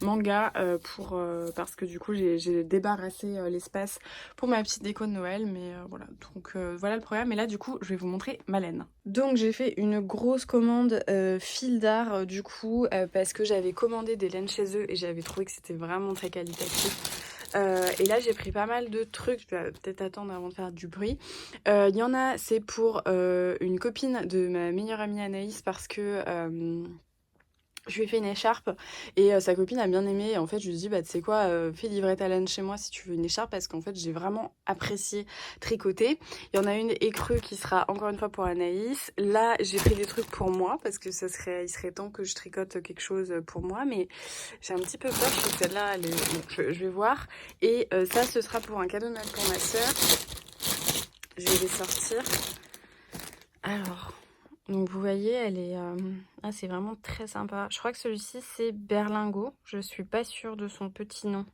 manga parce que du coup j'ai débarrassé l'espace pour ma petite déco de Noël, mais voilà, donc voilà le programme. Et là du coup je vais vous montrer ma laine. Donc j'ai fait une grosse commande fil d'art du coup parce que j'avais commandé des laines chez eux et j'avais trouvé que c'était vraiment très qualitatif. Et là j'ai pris pas mal de trucs, je vais peut-être attendre avant de faire du bruit. Il y en a, c'est pour une copine de ma meilleure amie Anaïs parce que je lui ai fait une écharpe et sa copine a bien aimé. En fait, je lui ai dit, bah, tu sais quoi, fais livrer ta laine chez moi si tu veux une écharpe, parce qu'en fait, j'ai vraiment apprécié tricoter. Il y en a une écrue qui sera encore une fois pour Anaïs. Là, j'ai pris des trucs pour moi parce que il serait temps que je tricote quelque chose pour moi, mais j'ai un petit peu peur que celle-là, bon, je vais voir. Et ça, ce sera pour un cadeau de Noël pour ma sœur. Je vais les sortir. Alors. Donc vous voyez, elle est... Ah, c'est vraiment très sympa. Je crois que celui-ci, c'est Berlingot. Je suis pas sûre de son petit nom.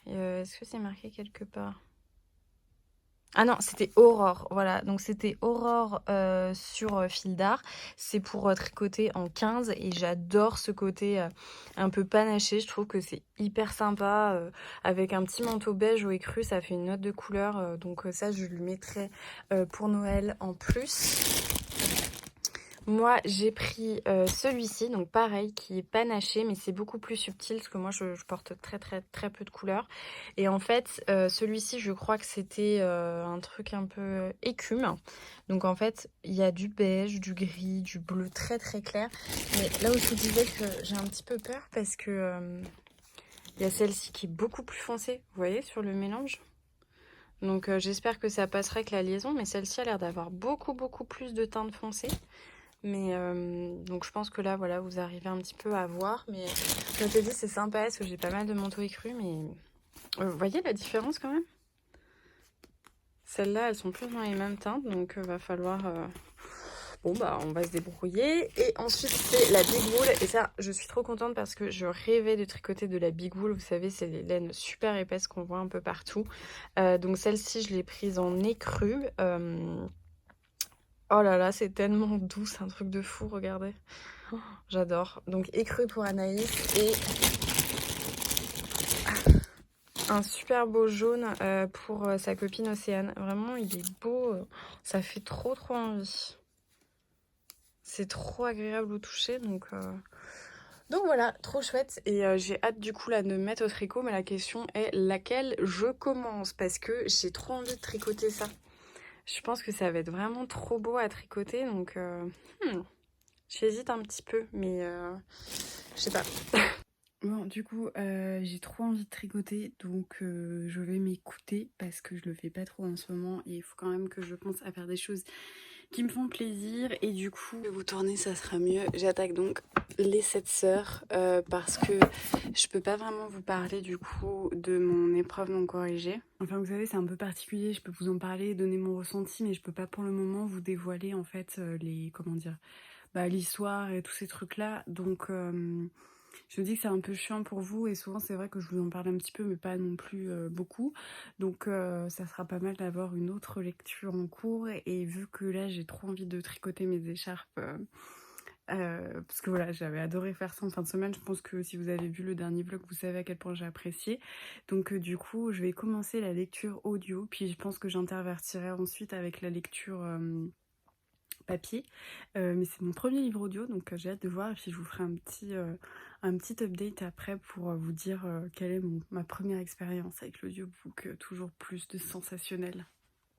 Est-ce que c'est marqué quelque part? Ah non, c'était Aurore. Voilà, donc c'était Aurore sur fil d'art. C'est pour tricoter en 15 et j'adore ce côté un peu panaché. Je trouve que c'est hyper sympa. Avec un petit manteau beige ou écru, ça fait une note de couleur. Donc ça, je lui mettrai pour Noël en plus. Moi, j'ai pris celui-ci, donc pareil, qui est panaché, mais c'est beaucoup plus subtil, parce que moi, je porte très peu de couleurs. Et en fait, celui-ci, je crois que c'était un truc un peu écume. Donc en fait, il y a du beige, du gris, du bleu très clair. Mais là où je vous disais que j'ai un petit peu peur, parce que il y a celle-ci qui est beaucoup plus foncée, vous voyez, sur le mélange. Donc j'espère que ça passera avec la liaison, mais celle-ci a l'air d'avoir beaucoup plus de teinte foncée. Mais donc je pense que là voilà, vous arrivez un petit peu à voir, mais comme je te dis, c'est sympa parce que j'ai pas mal de manteaux écrus, mais vous voyez la différence quand même. Celles-là, elles sont plus dans les mêmes teintes, donc va falloir bon bah on va se débrouiller. Et ensuite c'est la Big Wool, et ça je suis trop contente parce que je rêvais de tricoter de la Big Wool. Vous savez, c'est les laines super épaisses qu'on voit un peu partout. Donc celle-ci je l'ai prise en écru. Oh là là, c'est tellement doux, c'est un truc de fou, regardez. Oh, j'adore. Donc écru pour Anaïs et un super beau jaune pour sa copine Océane. Vraiment, il est beau, ça fait trop envie. C'est trop agréable au toucher, donc Donc voilà, trop chouette. Et j'ai hâte du coup là de me mettre au tricot, mais la question est laquelle je commence parce que j'ai trop envie de tricoter ça. Je pense que ça va être vraiment trop beau à tricoter, donc j'hésite un petit peu, mais je sais pas. Bon, du coup, j'ai trop envie de tricoter, donc je vais m'écouter parce que je le fais pas trop en ce moment et il faut quand même que je pense à faire des choses qui me font plaisir et du coup... Je vais vous tourner, ça sera mieux. J'attaque donc les 7 sœurs parce que je peux pas vraiment vous parler du coup de mon épreuve non corrigée. Enfin, vous savez, c'est un peu particulier, je peux vous en parler, donner mon ressenti, mais je peux pas pour le moment vous dévoiler en fait les... comment dire... bah, l'histoire et tous ces trucs-là, donc... je me dis que c'est un peu chiant pour vous et souvent c'est vrai que je vous en parle un petit peu mais pas non plus beaucoup. Donc ça sera pas mal d'avoir une autre lecture en cours et vu que là j'ai trop envie de tricoter mes écharpes parce que voilà j'avais adoré faire ça en fin de semaine. Je pense que si vous avez vu le dernier vlog vous savez à quel point j'ai apprécié. Donc du coup je vais commencer la lecture audio puis je pense que j'intervertirai ensuite avec la lecture papier, mais c'est mon premier livre audio donc j'ai hâte de voir et puis je vous ferai un petit update après pour vous dire quelle est ma première expérience avec l'audiobook, toujours plus de sensationnel.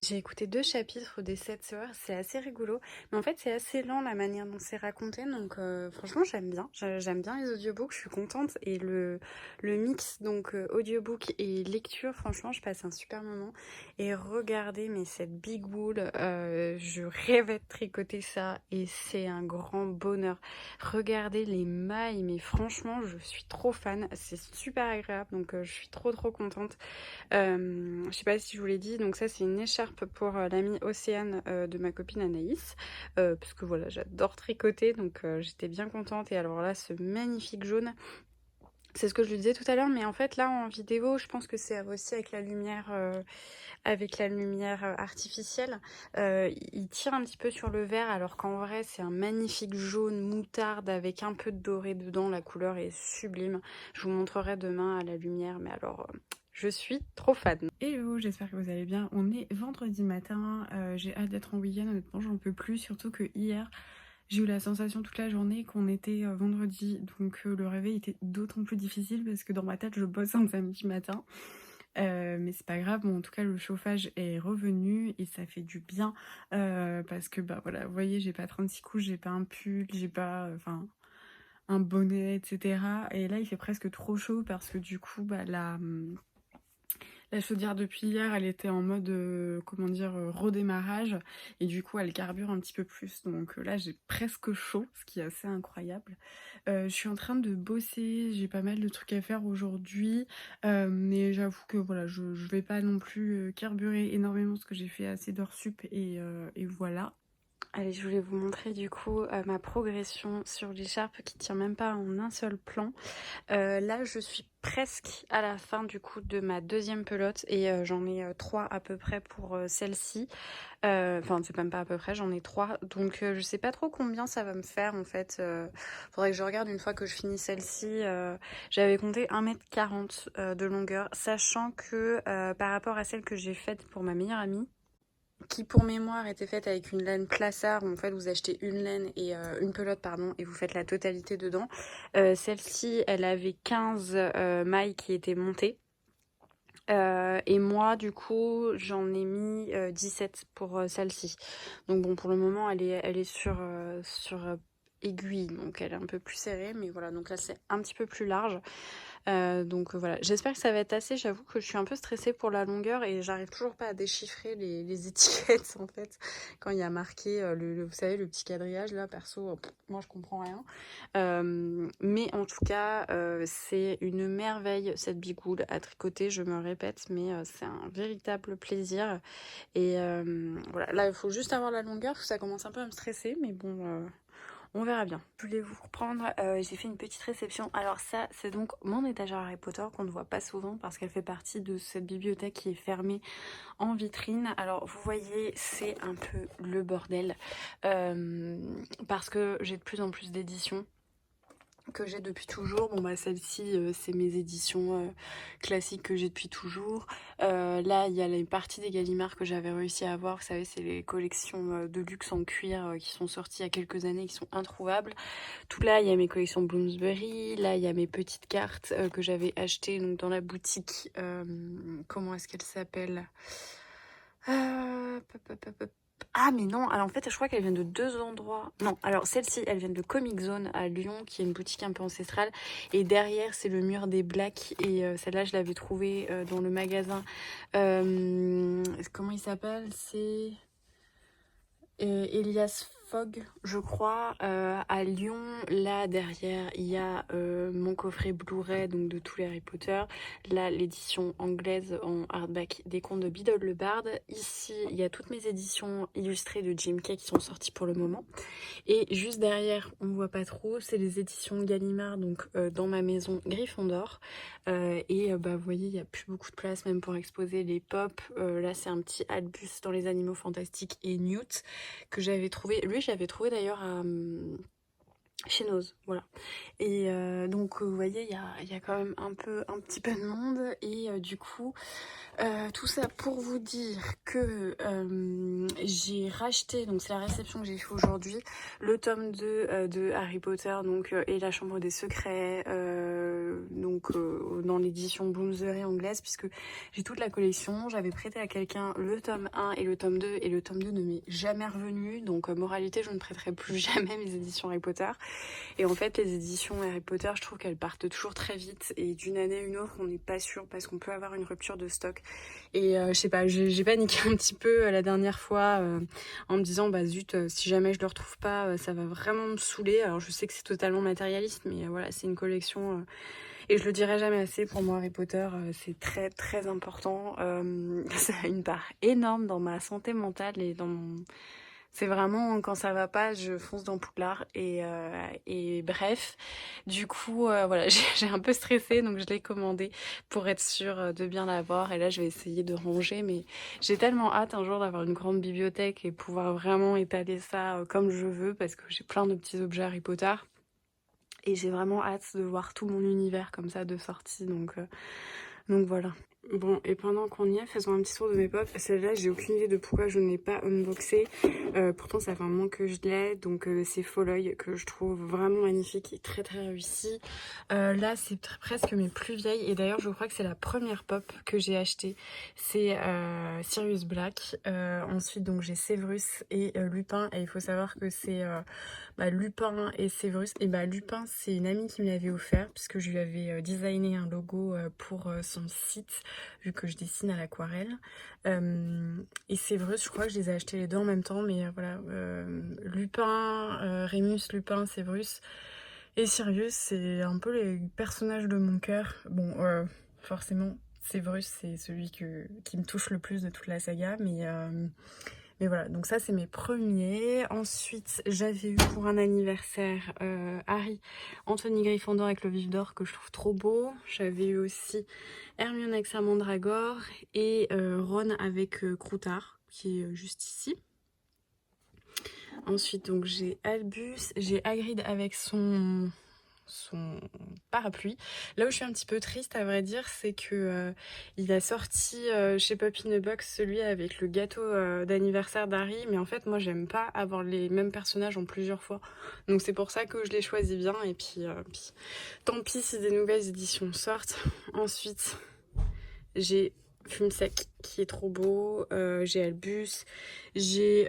J'ai écouté 2 chapitres des 7 sœurs, c'est assez rigolo, mais en fait c'est assez lent la manière dont c'est raconté, donc franchement j'aime bien, j'aime bien les audiobooks, je suis contente, et le mix donc audiobook et lecture, franchement je passe un super moment, et regardez mais cette Big Wool, je rêvais de tricoter ça, et c'est un grand bonheur. Regardez les mailles, mais franchement je suis trop fan, c'est super agréable, donc je suis trop contente. Je sais pas si je vous l'ai dit, donc ça c'est une écharpe pour l'amie Océane de ma copine Anaïs, parce que voilà j'adore tricoter, donc j'étais bien contente. Et alors là ce magnifique jaune, c'est ce que je lui disais tout à l'heure, mais en fait là en vidéo je pense que c'est aussi avec la lumière artificielle, il tire un petit peu sur le vert, alors qu'en vrai c'est un magnifique jaune moutarde avec un peu de doré dedans, la couleur est sublime. Je vous montrerai demain à la lumière, mais alors je suis trop fan. Hello, j'espère que vous allez bien. On est vendredi matin, j'ai hâte d'être en week-end, honnêtement j'en peux plus, surtout que hier j'ai eu la sensation toute la journée qu'on était vendredi, donc le réveil était d'autant plus difficile parce que dans ma tête je bosse un samedi matin. Mais c'est pas grave, bon, en tout cas le chauffage est revenu et ça fait du bien parce que bah voilà, vous voyez j'ai pas 36 couches, j'ai pas un pull, j'ai pas enfin un bonnet, etc. Et là il fait presque trop chaud parce que du coup bah la chaudière depuis hier, elle était en mode, comment dire, redémarrage. Et du coup, elle carbure un petit peu plus. Donc là, j'ai presque chaud, ce qui est assez incroyable. Je suis en train de bosser, j'ai pas mal de trucs à faire aujourd'hui. Mais j'avoue que voilà, je vais pas non plus carburer énormément parce que j'ai fait assez d'heures sup et voilà. Allez, je voulais vous montrer du coup ma progression sur l'écharpe qui tient même pas en un seul plan. Là, je suis presque à la fin du coup de ma deuxième pelote et j'en ai 3 à peu près pour celle-ci. Enfin, c'est même pas à peu près, j'en ai 3. Donc, je sais pas trop combien ça va me faire en fait. Faudrait que je regarde une fois que je finis celle-ci. J'avais compté 1,40 m de longueur, sachant que par rapport à celle que j'ai faite pour ma meilleure amie, qui pour mémoire était faite avec une laine Plassard, où en fait vous achetez une laine et une pelote pardon et vous faites la totalité dedans. Celle-ci elle avait 15 mailles qui étaient montées. Et moi du coup j'en ai mis 17 pour celle-ci. Donc bon pour le moment elle est sur aiguille, donc elle est un peu plus serrée, mais voilà, donc là c'est un petit peu plus large. Donc voilà, j'espère que ça va être assez. J'avoue que je suis un peu stressée pour la longueur et j'arrive toujours pas à déchiffrer les étiquettes en fait. Quand il y a marqué, vous savez, le petit quadrillage là, perso, moi je comprends rien. Mais en tout cas, c'est une merveille cette bigoule à tricoter, je me répète, mais c'est un véritable plaisir. Et voilà, là il faut juste avoir la longueur, parce que ça commence un peu à me stresser, mais bon... on verra bien. Je voulais vous reprendre, j'ai fait une petite réception. Alors ça, c'est donc mon étagère Harry Potter qu'on ne voit pas souvent parce qu'elle fait partie de cette bibliothèque qui est fermée en vitrine. Alors vous voyez, c'est un peu le bordel parce que j'ai de plus en plus d'éditions. que j'ai depuis toujours. Bon bah celle-ci c'est mes éditions classiques que j'ai depuis toujours. Là il y a les parties des Gallimard que j'avais réussi à avoir, vous savez c'est les collections de luxe en cuir qui sont sorties il y a quelques années, qui sont introuvables. Tout là il y a mes collections Bloomsbury, là il y a mes petites cartes que j'avais achetées donc dans la boutique, comment est-ce qu'elle s'appelle, ah mais non, alors en fait je crois qu'elles viennent de deux endroits. Non, alors celles-ci elles viennent de Comic Zone à Lyon, qui est une boutique un peu ancestrale. Et derrière c'est le mur des Blacks. Et celle-là je l'avais trouvée dans le magasin. Comment il s'appelle? C'est Elias Fogg, je crois, à Lyon. Là derrière il y a mon coffret Blu-ray donc de tous les Harry Potter. Là l'édition anglaise en hardback des contes de Biddle le Bard. Ici il y a toutes mes éditions illustrées de Jim Kay qui sont sorties pour le moment. Et juste derrière, on voit pas trop, c'est les éditions Gallimard, donc dans ma maison Gryffondor. Bah vous voyez, il n'y a plus beaucoup de place même pour exposer les pop. Là c'est un petit Albus dans les animaux fantastiques et Newt que j'avais trouvé. Lui j'avais trouvé d'ailleurs à chez Nose, voilà. Et donc vous voyez, il y a quand même un petit peu de monde. Et du coup, tout ça pour vous dire que j'ai racheté, donc c'est la réception que j'ai fait aujourd'hui, le tome 2 de Harry Potter donc, et la Chambre des Secrets, dans l'édition Bloomsbury anglaise, puisque j'ai toute la collection. J'avais prêté à quelqu'un le tome 1 et le tome 2, et le tome 2 ne m'est jamais revenu. Donc moralité, je ne prêterai plus jamais mes éditions Harry Potter. Et en fait, les éditions Harry Potter, je trouve qu'elles partent toujours très vite. Et d'une année à une autre, on n'est pas sûr parce qu'on peut avoir une rupture de stock. Et je sais pas, j'ai paniqué un petit peu la dernière fois en me disant, bah zut, si jamais je le retrouve pas, ça va vraiment me saouler. Alors je sais que c'est totalement matérialiste, mais voilà, c'est une collection... Et je le dirai jamais assez, pour moi Harry Potter c'est très très important. Ça a une part énorme dans ma santé mentale et dans mon... C'est vraiment, quand ça va pas, je fonce dans Poudlard. Et bref, du coup, voilà, j'ai un peu stressé, donc je l'ai commandé pour être sûre de bien l'avoir. Et là, je vais essayer de ranger, mais j'ai tellement hâte un jour d'avoir une grande bibliothèque et pouvoir vraiment étaler ça comme je veux, parce que j'ai plein de petits objets Harry Potter. Et j'ai vraiment hâte de voir tout mon univers comme ça de sortie, donc voilà. Bon, et pendant qu'on y est, faisons un petit tour de mes pop. Celle-là, j'ai aucune idée de pourquoi je n'ai pas unboxé. Pourtant, ça fait un moment que je l'ai. Donc, c'est Folloy, que je trouve vraiment magnifique et très très réussi. Là, c'est presque mes plus vieilles. Et d'ailleurs, je crois que c'est la première pop que j'ai achetée. C'est Sirius Black. Ensuite, donc, j'ai Severus et Lupin. Et il faut savoir que c'est Lupin et Severus. Et Lupin, c'est une amie qui me l'avait offert, puisque je lui avais designé un logo pour son site, vu que je dessine à l'aquarelle. Et Severus, je crois que je les ai achetés les deux en même temps, mais voilà. Lupin, Rémus, Lupin, Severus et Sirius, c'est un peu les personnages de mon cœur. Bon, forcément, Severus, c'est celui qui me touche le plus de toute la saga, mais voilà, donc ça c'est mes premiers. Ensuite, j'avais eu pour un anniversaire Harry, Anthony Gryffondor avec le vif d'or, que je trouve trop beau. J'avais eu aussi Hermione avec sa mandragore et Ron avec Croutard, qui est juste ici. Ensuite, donc j'ai Albus, j'ai Hagrid avec son parapluie. Là où je suis un petit peu triste, à vrai dire, c'est que il a sorti chez Pop in a Box celui avec le gâteau d'anniversaire d'Harry, mais en fait moi j'aime pas avoir les mêmes personnages en plusieurs fois, donc c'est pour ça que je les choisis bien. Et puis tant pis si des nouvelles éditions sortent. Ensuite j'ai Fume Sec qui est trop beau, j'ai Albus, j'ai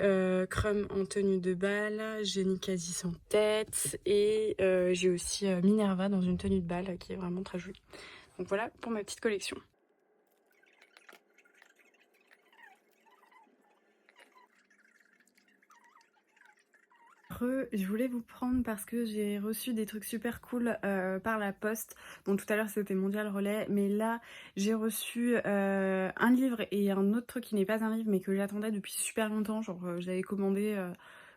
Crum en tenue de bal, j'ai Nicasis en tête, et j'ai aussi Minerva dans une tenue de bal qui est vraiment très jolie. Donc voilà pour ma petite collection. Je voulais vous prendre parce que j'ai reçu des trucs super cool par la poste. Bon, tout à l'heure c'était Mondial Relais, mais là j'ai reçu un livre et un autre truc qui n'est pas un livre mais que j'attendais depuis super longtemps. Genre je l'avais commandé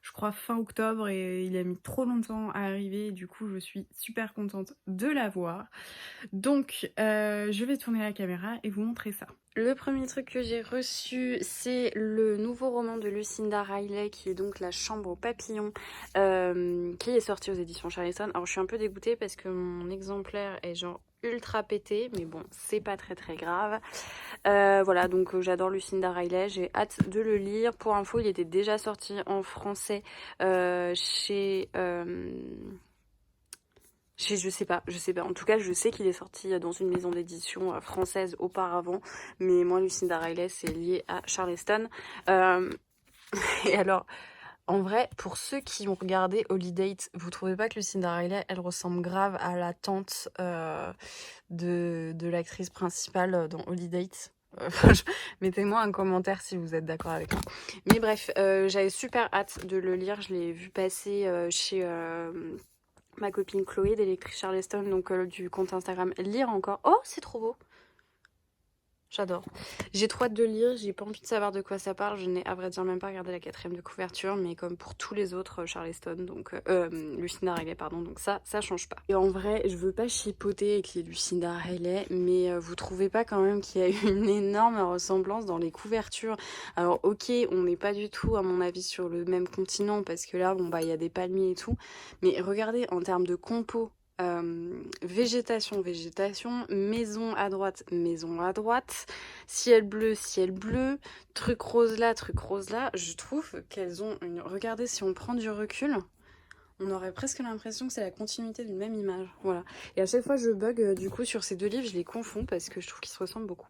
je crois fin octobre, et il a mis trop longtemps à arriver, et du coup je suis super contente de l'avoir. Donc je vais tourner la caméra et vous montrer ça. Le premier truc que j'ai reçu, c'est le nouveau roman de Lucinda Riley, qui est donc La Chambre aux papillons, qui est sorti aux éditions Charleston. Alors je suis un peu dégoûtée parce que mon exemplaire est genre ultra pété, mais bon, c'est pas très très grave. Voilà, donc j'adore Lucinda Riley, j'ai hâte de le lire. Pour info, il était déjà sorti en français chez... je sais pas. En tout cas, je sais qu'il est sorti dans une maison d'édition française auparavant. Mais moi, Lucinda Riley, c'est lié à Charleston. Et alors, en vrai, pour ceux qui ont regardé Holiday, vous trouvez pas que Lucinda Riley, elle ressemble grave à la tante de l'actrice principale dans Holiday? Mettez-moi un commentaire si vous êtes d'accord avec moi. Mais bref, j'avais super hâte de le lire. Je l'ai vu passer chez... ma copine Chloé des lectrices Charleston, donc du compte Instagram Lire Encore. Oh, c'est trop beau! J'adore. J'ai trop hâte de lire, j'ai pas envie de savoir de quoi ça parle. Je n'ai à vrai dire même pas regardé la 4e de couverture, mais comme pour tous les autres Charleston, donc Lucinda Riley, pardon, donc ça change pas. Et en vrai, je veux pas chipoter avec les Lucinda Riley, mais vous trouvez pas quand même qu'il y a une énorme ressemblance dans les couvertures? Alors ok, on n'est pas du tout à mon avis sur le même continent, parce que là, bon bah il y a des palmiers et tout, mais regardez en termes de compo. Végétation, maison à droite, ciel bleu, truc rose là, je trouve qu'elles ont une... Regardez, si on prend du recul, on aurait presque l'impression que c'est la continuité d'une même image, voilà. Et à chaque fois je bug du coup sur ces deux livres, je les confonds parce que je trouve qu'ils se ressemblent beaucoup.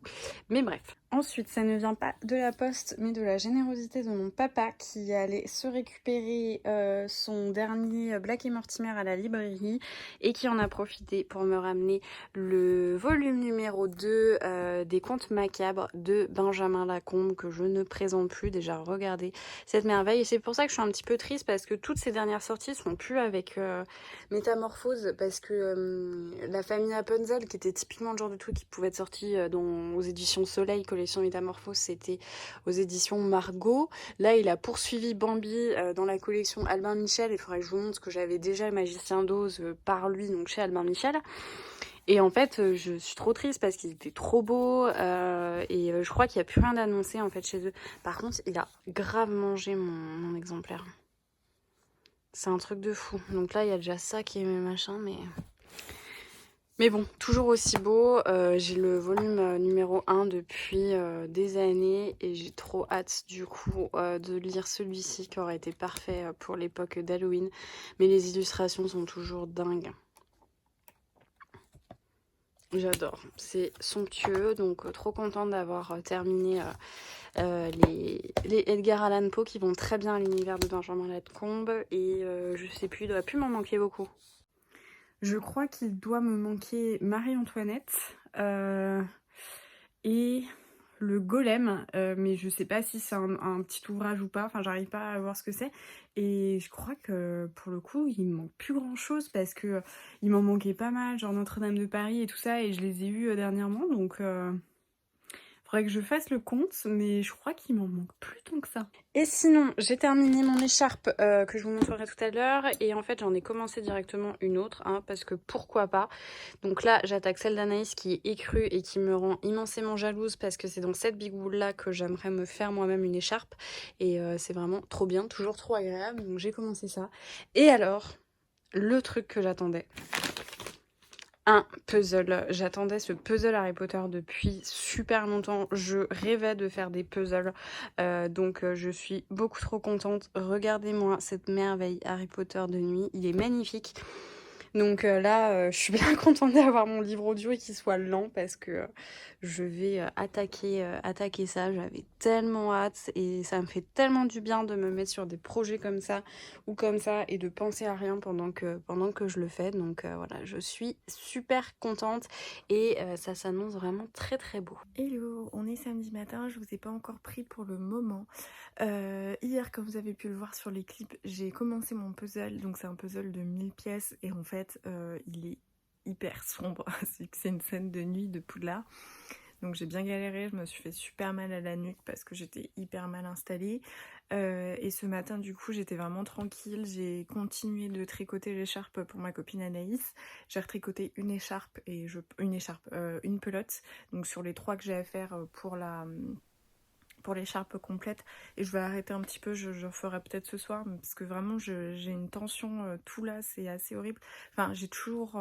Mais bref. Ensuite, ça ne vient pas de la poste, mais de la générosité de mon papa qui allait se récupérer son dernier Black et Mortimer à la librairie et qui en a profité pour me ramener le volume numéro 2 des Contes Macabres de Benjamin Lacombe, que je ne présente plus. Déjà, regardez cette merveille. Et c'est pour ça que je suis un petit peu triste, parce que toutes ces dernières sorties sont plus avec Métamorphose, parce que la famille Rapunzel, qui était typiquement le genre de truc qui pouvait être sorti aux éditions Soleil, collection Métamorphose, c'était aux éditions Margot. Là, il a poursuivi Bambi dans la collection Albin Michel. Il faudrait que je vous montre que j'avais déjà le Magicien d'Oz par lui, donc chez Albin Michel. Et en fait, je suis trop triste parce qu'ils étaient trop beaux et je crois qu'il n'y a plus rien d'annoncé en fait chez eux. Par contre, il a grave mangé mon exemplaire. C'est un truc de fou. Donc là, il y a déjà ça qui est machin, mais bon, toujours aussi beau. J'ai le volume numéro 1 depuis des années et j'ai trop hâte du coup de lire celui-ci qui aurait été parfait pour l'époque d'Halloween. Mais les illustrations sont toujours dingues. J'adore, c'est somptueux, donc trop contente d'avoir terminé les Edgar Allan Poe qui vont très bien à l'univers de Benjamin Lacombe, et je sais plus, il doit plus m'en manquer beaucoup. Je crois qu'il doit me manquer Marie-Antoinette et le Golem, mais je sais pas si c'est un petit ouvrage ou pas, enfin j'arrive pas à voir ce que c'est. Et je crois que pour le coup il me manque plus grand chose, parce que il m'en manquait pas mal, genre Notre-Dame de Paris et tout ça, et je les ai eus dernièrement, donc faudrait que je fasse le compte, mais je crois qu'il m'en manque plus tant que ça. Et sinon, j'ai terminé mon écharpe que je vous montrerai tout à l'heure, et en fait j'en ai commencé directement une autre, parce que pourquoi pas. Donc là, j'attaque celle d'Anaïs qui est écrue et qui me rend immensément jalouse, parce que c'est dans cette bigoule là que j'aimerais me faire moi-même une écharpe, et c'est vraiment trop bien, toujours trop agréable, donc j'ai commencé ça. Et alors, le truc que j'attendais, un puzzle. J'attendais ce puzzle Harry Potter depuis super longtemps. Je rêvais de faire des puzzles. Donc je suis beaucoup trop contente. Regardez-moi cette merveille Harry Potter de nuit. Il est magnifique. Donc là, je suis bien contente d'avoir mon livre audio et qu'il soit lent, parce que je vais attaquer ça. J'avais tellement hâte et ça me fait tellement du bien de me mettre sur des projets comme ça ou comme ça et de penser à rien pendant que je le fais. Donc voilà, je suis super contente et ça s'annonce vraiment très très beau. Hello, on est samedi matin, je vous ai pas encore pris pour le moment. Hier, comme vous avez pu le voir sur les clips, j'ai commencé mon puzzle, donc c'est un puzzle de 1000 pièces et en fait il est hyper sombre, c'est une scène de nuit de Poudlard. Donc j'ai bien galéré, je me suis fait super mal à la nuque parce que j'étais hyper mal installée. Et ce matin du coup j'étais vraiment tranquille, j'ai continué de tricoter l'écharpe pour ma copine Anaïs. J'ai retricoté une écharpe et une pelote, donc sur les 3 que j'ai à faire pour l'écharpe complète, et je vais arrêter un petit peu, je ferai peut-être ce soir parce que vraiment j'ai une tension tout là, c'est assez horrible. Enfin j'ai toujours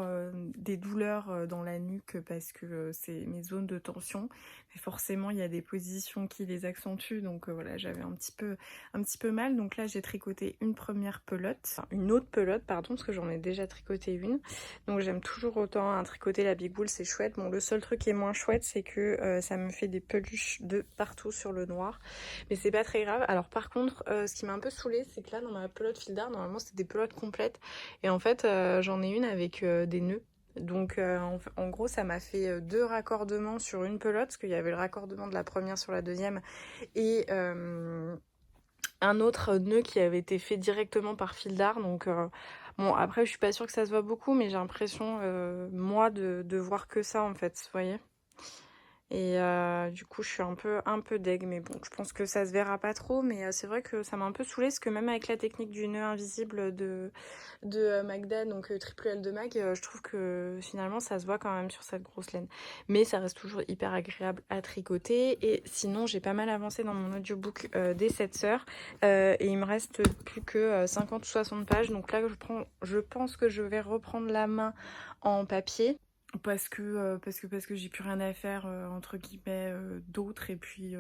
des douleurs dans la nuque parce que c'est mes zones de tension, et forcément il y a des positions qui les accentuent, donc voilà, j'avais un petit peu mal. Donc là j'ai tricoté une première pelote, enfin une autre pelote pardon, parce que j'en ai déjà tricoté une. Donc j'aime toujours autant tricoter la Big Wool, c'est chouette. Bon, le seul truc qui est moins chouette, c'est que ça me fait des peluches de partout sur le noir, mais c'est pas très grave. Alors par contre, ce qui m'a un peu saoulée, c'est que là dans ma pelote fil d'art, normalement c'était des pelotes complètes, et en fait j'en ai une avec des nœuds. Donc en gros ça m'a fait 2 raccordements sur une pelote, parce qu'il y avait le raccordement de la première sur la deuxième, et un autre nœud qui avait été fait directement par fil d'art. Donc bon, après je suis pas sûre que ça se voit beaucoup, mais j'ai l'impression moi de voir que ça en fait, vous voyez. Et du coup je suis un peu deg, mais bon, je pense que ça se verra pas trop, mais c'est vrai que ça m'a un peu saoulée, parce que même avec la technique du nœud invisible de Magda, donc triple L de Mag, je trouve que finalement ça se voit quand même sur cette grosse laine, mais ça reste toujours hyper agréable à tricoter. Et sinon j'ai pas mal avancé dans mon audiobook des 7 sœurs, et il me reste plus que 50 ou 60 pages, donc là je pense que je vais reprendre la main en papier, parce que j'ai plus rien à faire entre guillemets d'autres, et puis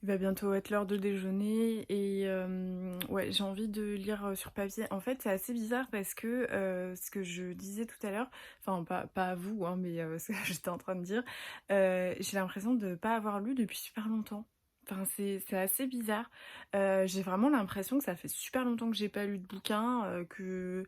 il va bientôt être l'heure de déjeuner, et ouais, j'ai envie de lire sur papier. En fait c'est assez bizarre parce que ce que je disais tout à l'heure, enfin pas à vous hein, mais ce que j'étais en train de dire, j'ai l'impression de pas avoir lu depuis super longtemps. Enfin, c'est assez bizarre. J'ai vraiment l'impression que ça fait super longtemps que j'ai pas lu de bouquin, que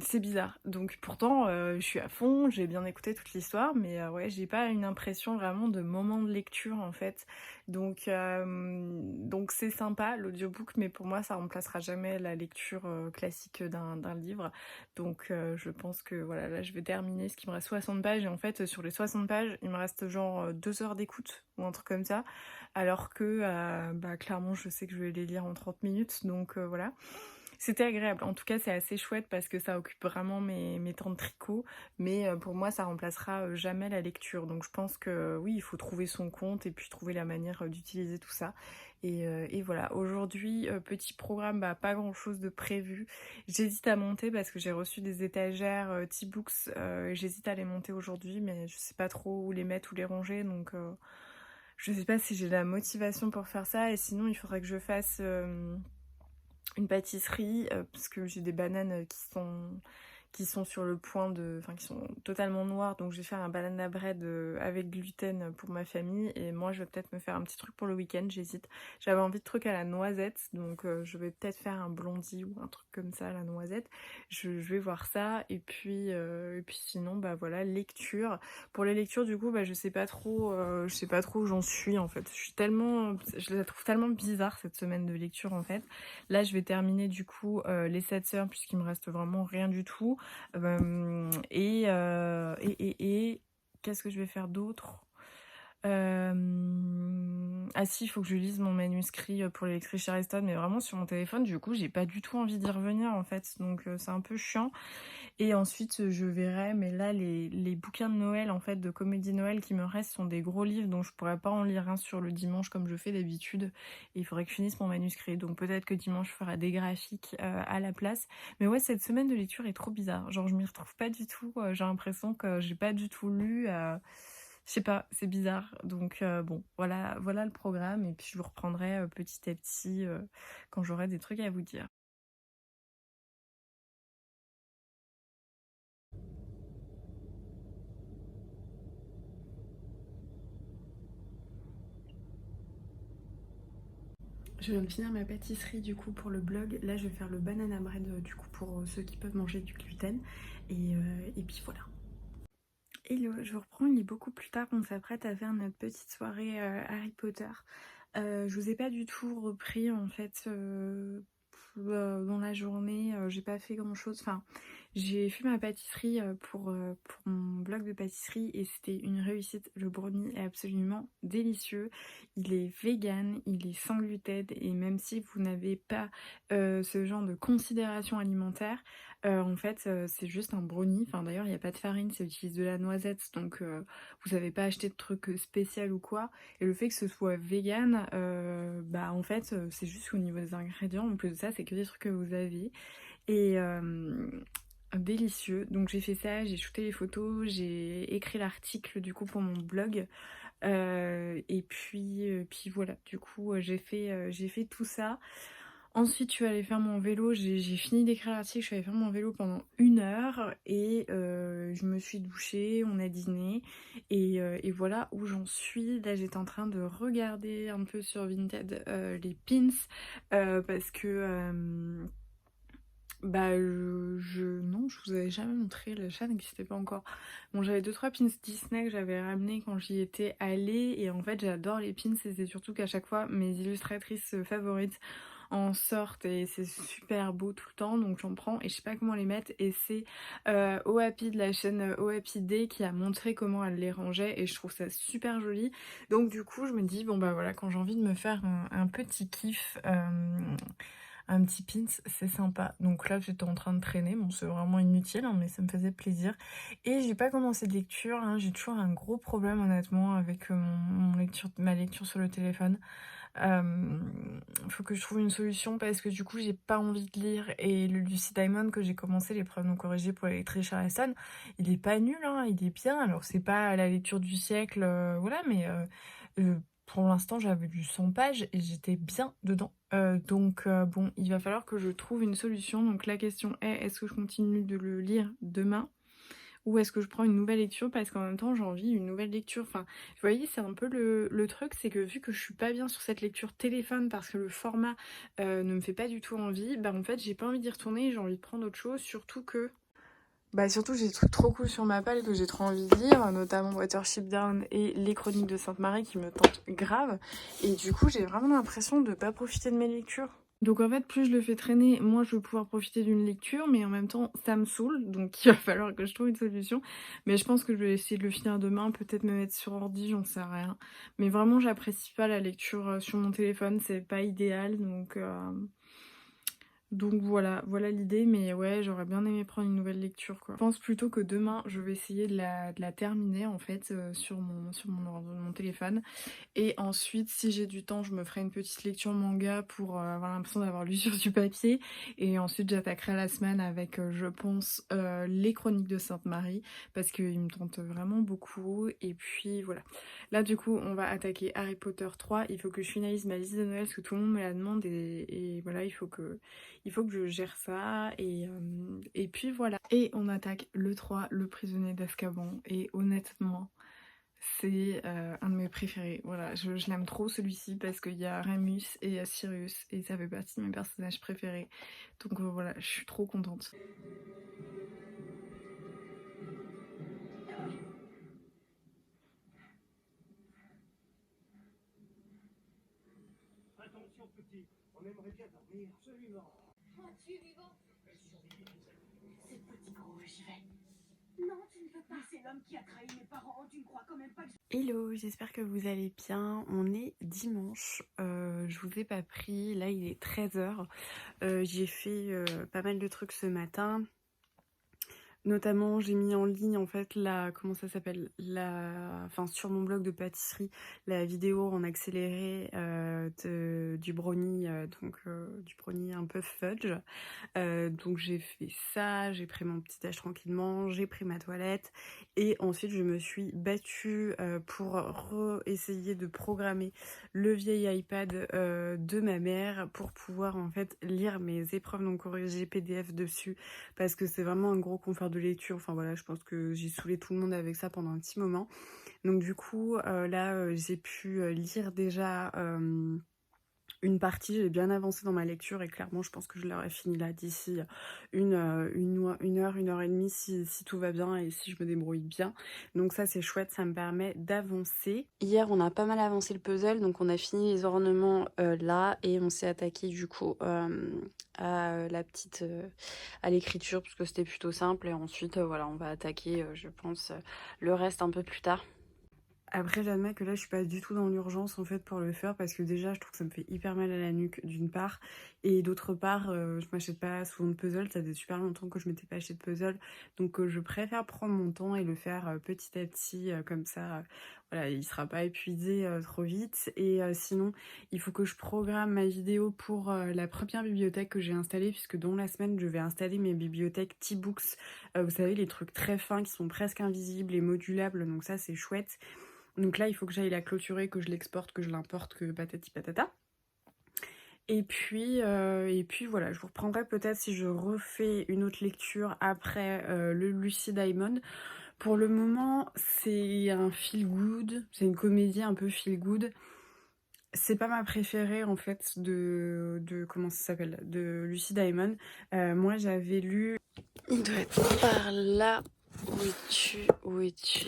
c'est bizarre. Donc pourtant, je suis à fond, j'ai bien écouté toute l'histoire, mais ouais, j'ai pas une impression vraiment de moment de lecture en fait. Donc c'est sympa l'audiobook, mais pour moi ça remplacera jamais la lecture classique d'un livre. Donc je pense que voilà, là je vais terminer, ce qui me reste 60 pages, et en fait sur les 60 pages, il me reste genre 2 heures d'écoute ou un truc comme ça, alors que bah clairement je sais que je vais les lire en 30 minutes, donc voilà. C'était agréable, en tout cas c'est assez chouette parce que ça occupe vraiment mes temps de tricot, mais pour moi ça remplacera jamais la lecture. Donc je pense que oui, il faut trouver son compte et puis trouver la manière d'utiliser tout ça. Et voilà, aujourd'hui petit programme, bah, pas grand chose de prévu. J'hésite à monter parce que j'ai reçu des étagères T-Books, j'hésite à les monter aujourd'hui, mais je sais pas trop où les mettre, où les ranger, donc je sais pas si j'ai la motivation pour faire ça. Et sinon il faudrait que je fasse une pâtisserie, parce que j'ai des bananes qui sont sur le point de... Enfin, qui sont totalement noires, donc je vais faire un banana bread avec gluten pour ma famille, et moi je vais peut-être me faire un petit truc pour le week-end, j'hésite. J'avais envie de trucs à la noisette, donc je vais peut-être faire un blondie ou un truc comme ça à la noisette. Je vais voir ça, et puis sinon, bah voilà, lecture. Pour les lectures, du coup, bah je sais pas trop où j'en suis en fait. Je la trouve tellement bizarre cette semaine de lecture en fait. Là, je vais terminer du coup les 7 sœurs, puisqu'il me reste vraiment rien du tout. Et qu'est-ce que je vais faire d'autre? Ah si, il faut que je lise mon manuscrit pour les lectrices Charleston, mais vraiment sur mon téléphone, du coup j'ai pas du tout envie d'y revenir en fait, donc c'est un peu chiant. Et ensuite je verrai, mais là les bouquins de Noël en fait, de comédie Noël qui me restent, sont des gros livres, donc je pourrais pas en lire un sur le dimanche comme je fais d'habitude, et il faudrait que je finisse mon manuscrit, donc peut-être que dimanche je ferai des graphiques à la place. Mais ouais, cette semaine de lecture est trop bizarre, genre je m'y retrouve pas du tout, j'ai l'impression que j'ai pas du tout lu, je sais pas, c'est bizarre. Donc bon, voilà le programme, et puis je vous reprendrai petit à petit quand j'aurai des trucs à vous dire. Je viens de finir ma pâtisserie du coup pour le blog. Là je vais faire le banana bread du coup pour ceux qui peuvent manger du gluten. Et puis voilà. Hello, je vous reprends, il est beaucoup plus tard, on s'apprête à faire notre petite soirée Harry Potter. Je vous ai pas du tout repris en fait dans la journée, j'ai pas fait grand chose, enfin J'ai fait ma pâtisserie pour mon blog de pâtisserie et c'était une réussite. Le brownie est absolument délicieux. Il est vegan, il est sans gluten et même si vous n'avez pas ce genre de considération alimentaire, en fait c'est juste un brownie. Enfin d'ailleurs il n'y a pas de farine, ça utilise de la noisette donc vous n'avez pas acheté de trucs spécial ou quoi. Et le fait que ce soit vegan, bah en fait c'est juste au niveau des ingrédients. En plus de ça c'est que des trucs que vous avez. Et délicieux. Donc j'ai fait ça, j'ai shooté les photos, j'ai écrit l'article du coup pour mon blog. Et puis voilà, du coup j'ai fait tout ça. Ensuite je suis allée faire mon vélo, j'ai fini d'écrire l'article, je suis allée faire mon vélo pendant 1 heure et je me suis douchée, on a dîné et voilà où j'en suis. Là j'étais en train de regarder un peu sur Vinted les pins parce que bah non, je vous avais jamais montré, le chat n'existait pas encore. Bon, j'avais 2-3 pins Disney que j'avais ramenés quand j'y étais allée et en fait j'adore les pins et c'est surtout qu'à chaque fois mes illustratrices favorites en sortent et c'est super beau tout le temps donc j'en prends et je sais pas comment les mettre et c'est OAPI de la chaîne OAPI Day qui a montré comment elle les rangeait et je trouve ça super joli. Donc du coup je me dis bon bah voilà, quand j'ai envie de me faire un petit kiff, un petit pins, c'est sympa. Donc là, j'étais en train de traîner. Bon, c'est vraiment inutile, hein, mais ça me faisait plaisir. Et j'ai pas commencé de lecture. Hein. J'ai toujours un gros problème, honnêtement, avec ma lecture sur le téléphone. Faut que je trouve une solution parce que du coup, j'ai pas envie de lire. Et le Lucy Diamond que j'ai commencé, l'épreuve non corrigée pour la lectrice Charleston, il est pas nul, hein, il est bien. Alors, c'est pas la lecture du siècle, voilà, mais pour l'instant, j'avais lu 100 pages et j'étais bien dedans. Donc bon, il va falloir que je trouve une solution. Donc la question est, est-ce que je continue de le lire demain ou est-ce que je prends une nouvelle lecture parce qu'en même temps j'ai envie d'une nouvelle lecture. Enfin, vous voyez, c'est un peu le truc, c'est que vu que je suis pas bien sur cette lecture téléphone parce que le format ne me fait pas du tout envie, bah en fait j'ai pas envie d'y retourner, j'ai envie de prendre autre chose, surtout que j'ai des trucs trop cool sur ma palle que j'ai trop envie de lire, notamment Watership Down et Les Chroniques de Sainte-Marie qui me tentent grave. Et du coup, j'ai vraiment l'impression de pas profiter de mes lectures. Donc en fait, plus je le fais traîner, moins je vais pouvoir profiter d'une lecture, mais en même temps, ça me saoule, donc il va falloir que je trouve une solution. Mais je pense que je vais essayer de le finir demain, peut-être me mettre sur ordi, j'en sais rien. Mais vraiment, j'apprécie pas la lecture sur mon téléphone, c'est pas idéal, donc voilà l'idée, mais ouais, j'aurais bien aimé prendre une nouvelle lecture quoi. Je pense plutôt que demain, je vais essayer de la terminer en fait sur mon téléphone. Et ensuite, si j'ai du temps, je me ferai une petite lecture manga pour avoir l'impression d'avoir lu sur du papier. Et ensuite, j'attaquerai la semaine avec, je pense, les Chroniques de Sainte-Marie, parce qu'ils me tentent vraiment beaucoup. Et puis voilà. Là, du coup, on va attaquer Harry Potter 3. Il faut que je finalise ma liste de Noël, parce que tout le monde me la demande. Et voilà, il faut que je gère ça. Et puis voilà. Et on attaque le 3, Le Prisonnier d'Azkaban. Et honnêtement... c'est un de mes préférés. Voilà, je l'aime trop celui-ci parce qu'il y a Remus et il y a Sirius et ça fait partie de mes personnages préférés. Donc voilà, je suis trop contente. Attention, petit, on aimerait bien dormir, absolument. Tu es vivant? C'est petit gros, j'y vais. Non, tu ne peux pas. C'est l'homme qui a trahi mes parents. Tu ne crois quand même pas que... Hello, j'espère que vous allez bien. On est dimanche. Je vous ai pas pris. Là, il est 13h. J'ai fait pas mal de trucs ce matin. Notamment, j'ai mis en ligne en fait comment ça s'appelle, sur mon blog de pâtisserie, la vidéo en accéléré du brownie, du brownie un peu fudge. Donc j'ai fait ça, j'ai pris mon petit âge tranquillement, j'ai pris ma toilette et ensuite je me suis battue pour essayer de programmer le vieil iPad de ma mère pour pouvoir en fait lire mes épreuves non corrigées PDF dessus parce que c'est vraiment un gros confort de lecture. Enfin voilà, je pense que j'ai saoulé tout le monde avec ça pendant un petit moment. Donc du coup là j'ai pu lire déjà une partie, j'ai bien avancé dans ma lecture et clairement je pense que je l'aurai fini là d'ici une heure et demie si tout va bien et si je me débrouille bien. Donc ça c'est chouette, ça me permet d'avancer. Hier, on a pas mal avancé le puzzle, donc on a fini les ornements là et on s'est attaqué du coup à la petite à l'écriture parce que c'était plutôt simple et ensuite voilà, on va attaquer je pense le reste un peu plus tard. Après, j'admets que là, je suis pas du tout dans l'urgence en fait pour le faire parce que déjà, je trouve que ça me fait hyper mal à la nuque d'une part et d'autre part, je m'achète pas souvent de puzzle. Ça fait super longtemps que je m'étais pas acheté de puzzle, donc je préfère prendre mon temps et le faire petit à petit comme ça. Voilà, il sera pas épuisé trop vite. Et sinon, il faut que je programme ma vidéo pour la première bibliothèque que j'ai installée puisque dans la semaine, je vais installer mes bibliothèques T-Books. Vous savez, les trucs très fins qui sont presque invisibles et modulables. Donc ça, c'est chouette. Donc là, il faut que j'aille la clôturer, que je l'exporte, que je l'importe, que patati patata. Et puis voilà, je vous reprendrai peut-être si je refais une autre lecture après le Lucy Diamond. Pour le moment, c'est un feel good, c'est une comédie un peu feel good. C'est pas ma préférée en fait de comment ça s'appelle, de Lucy Diamond. Moi, j'avais lu. Il doit être par là. Où es-tu? Où es-tu?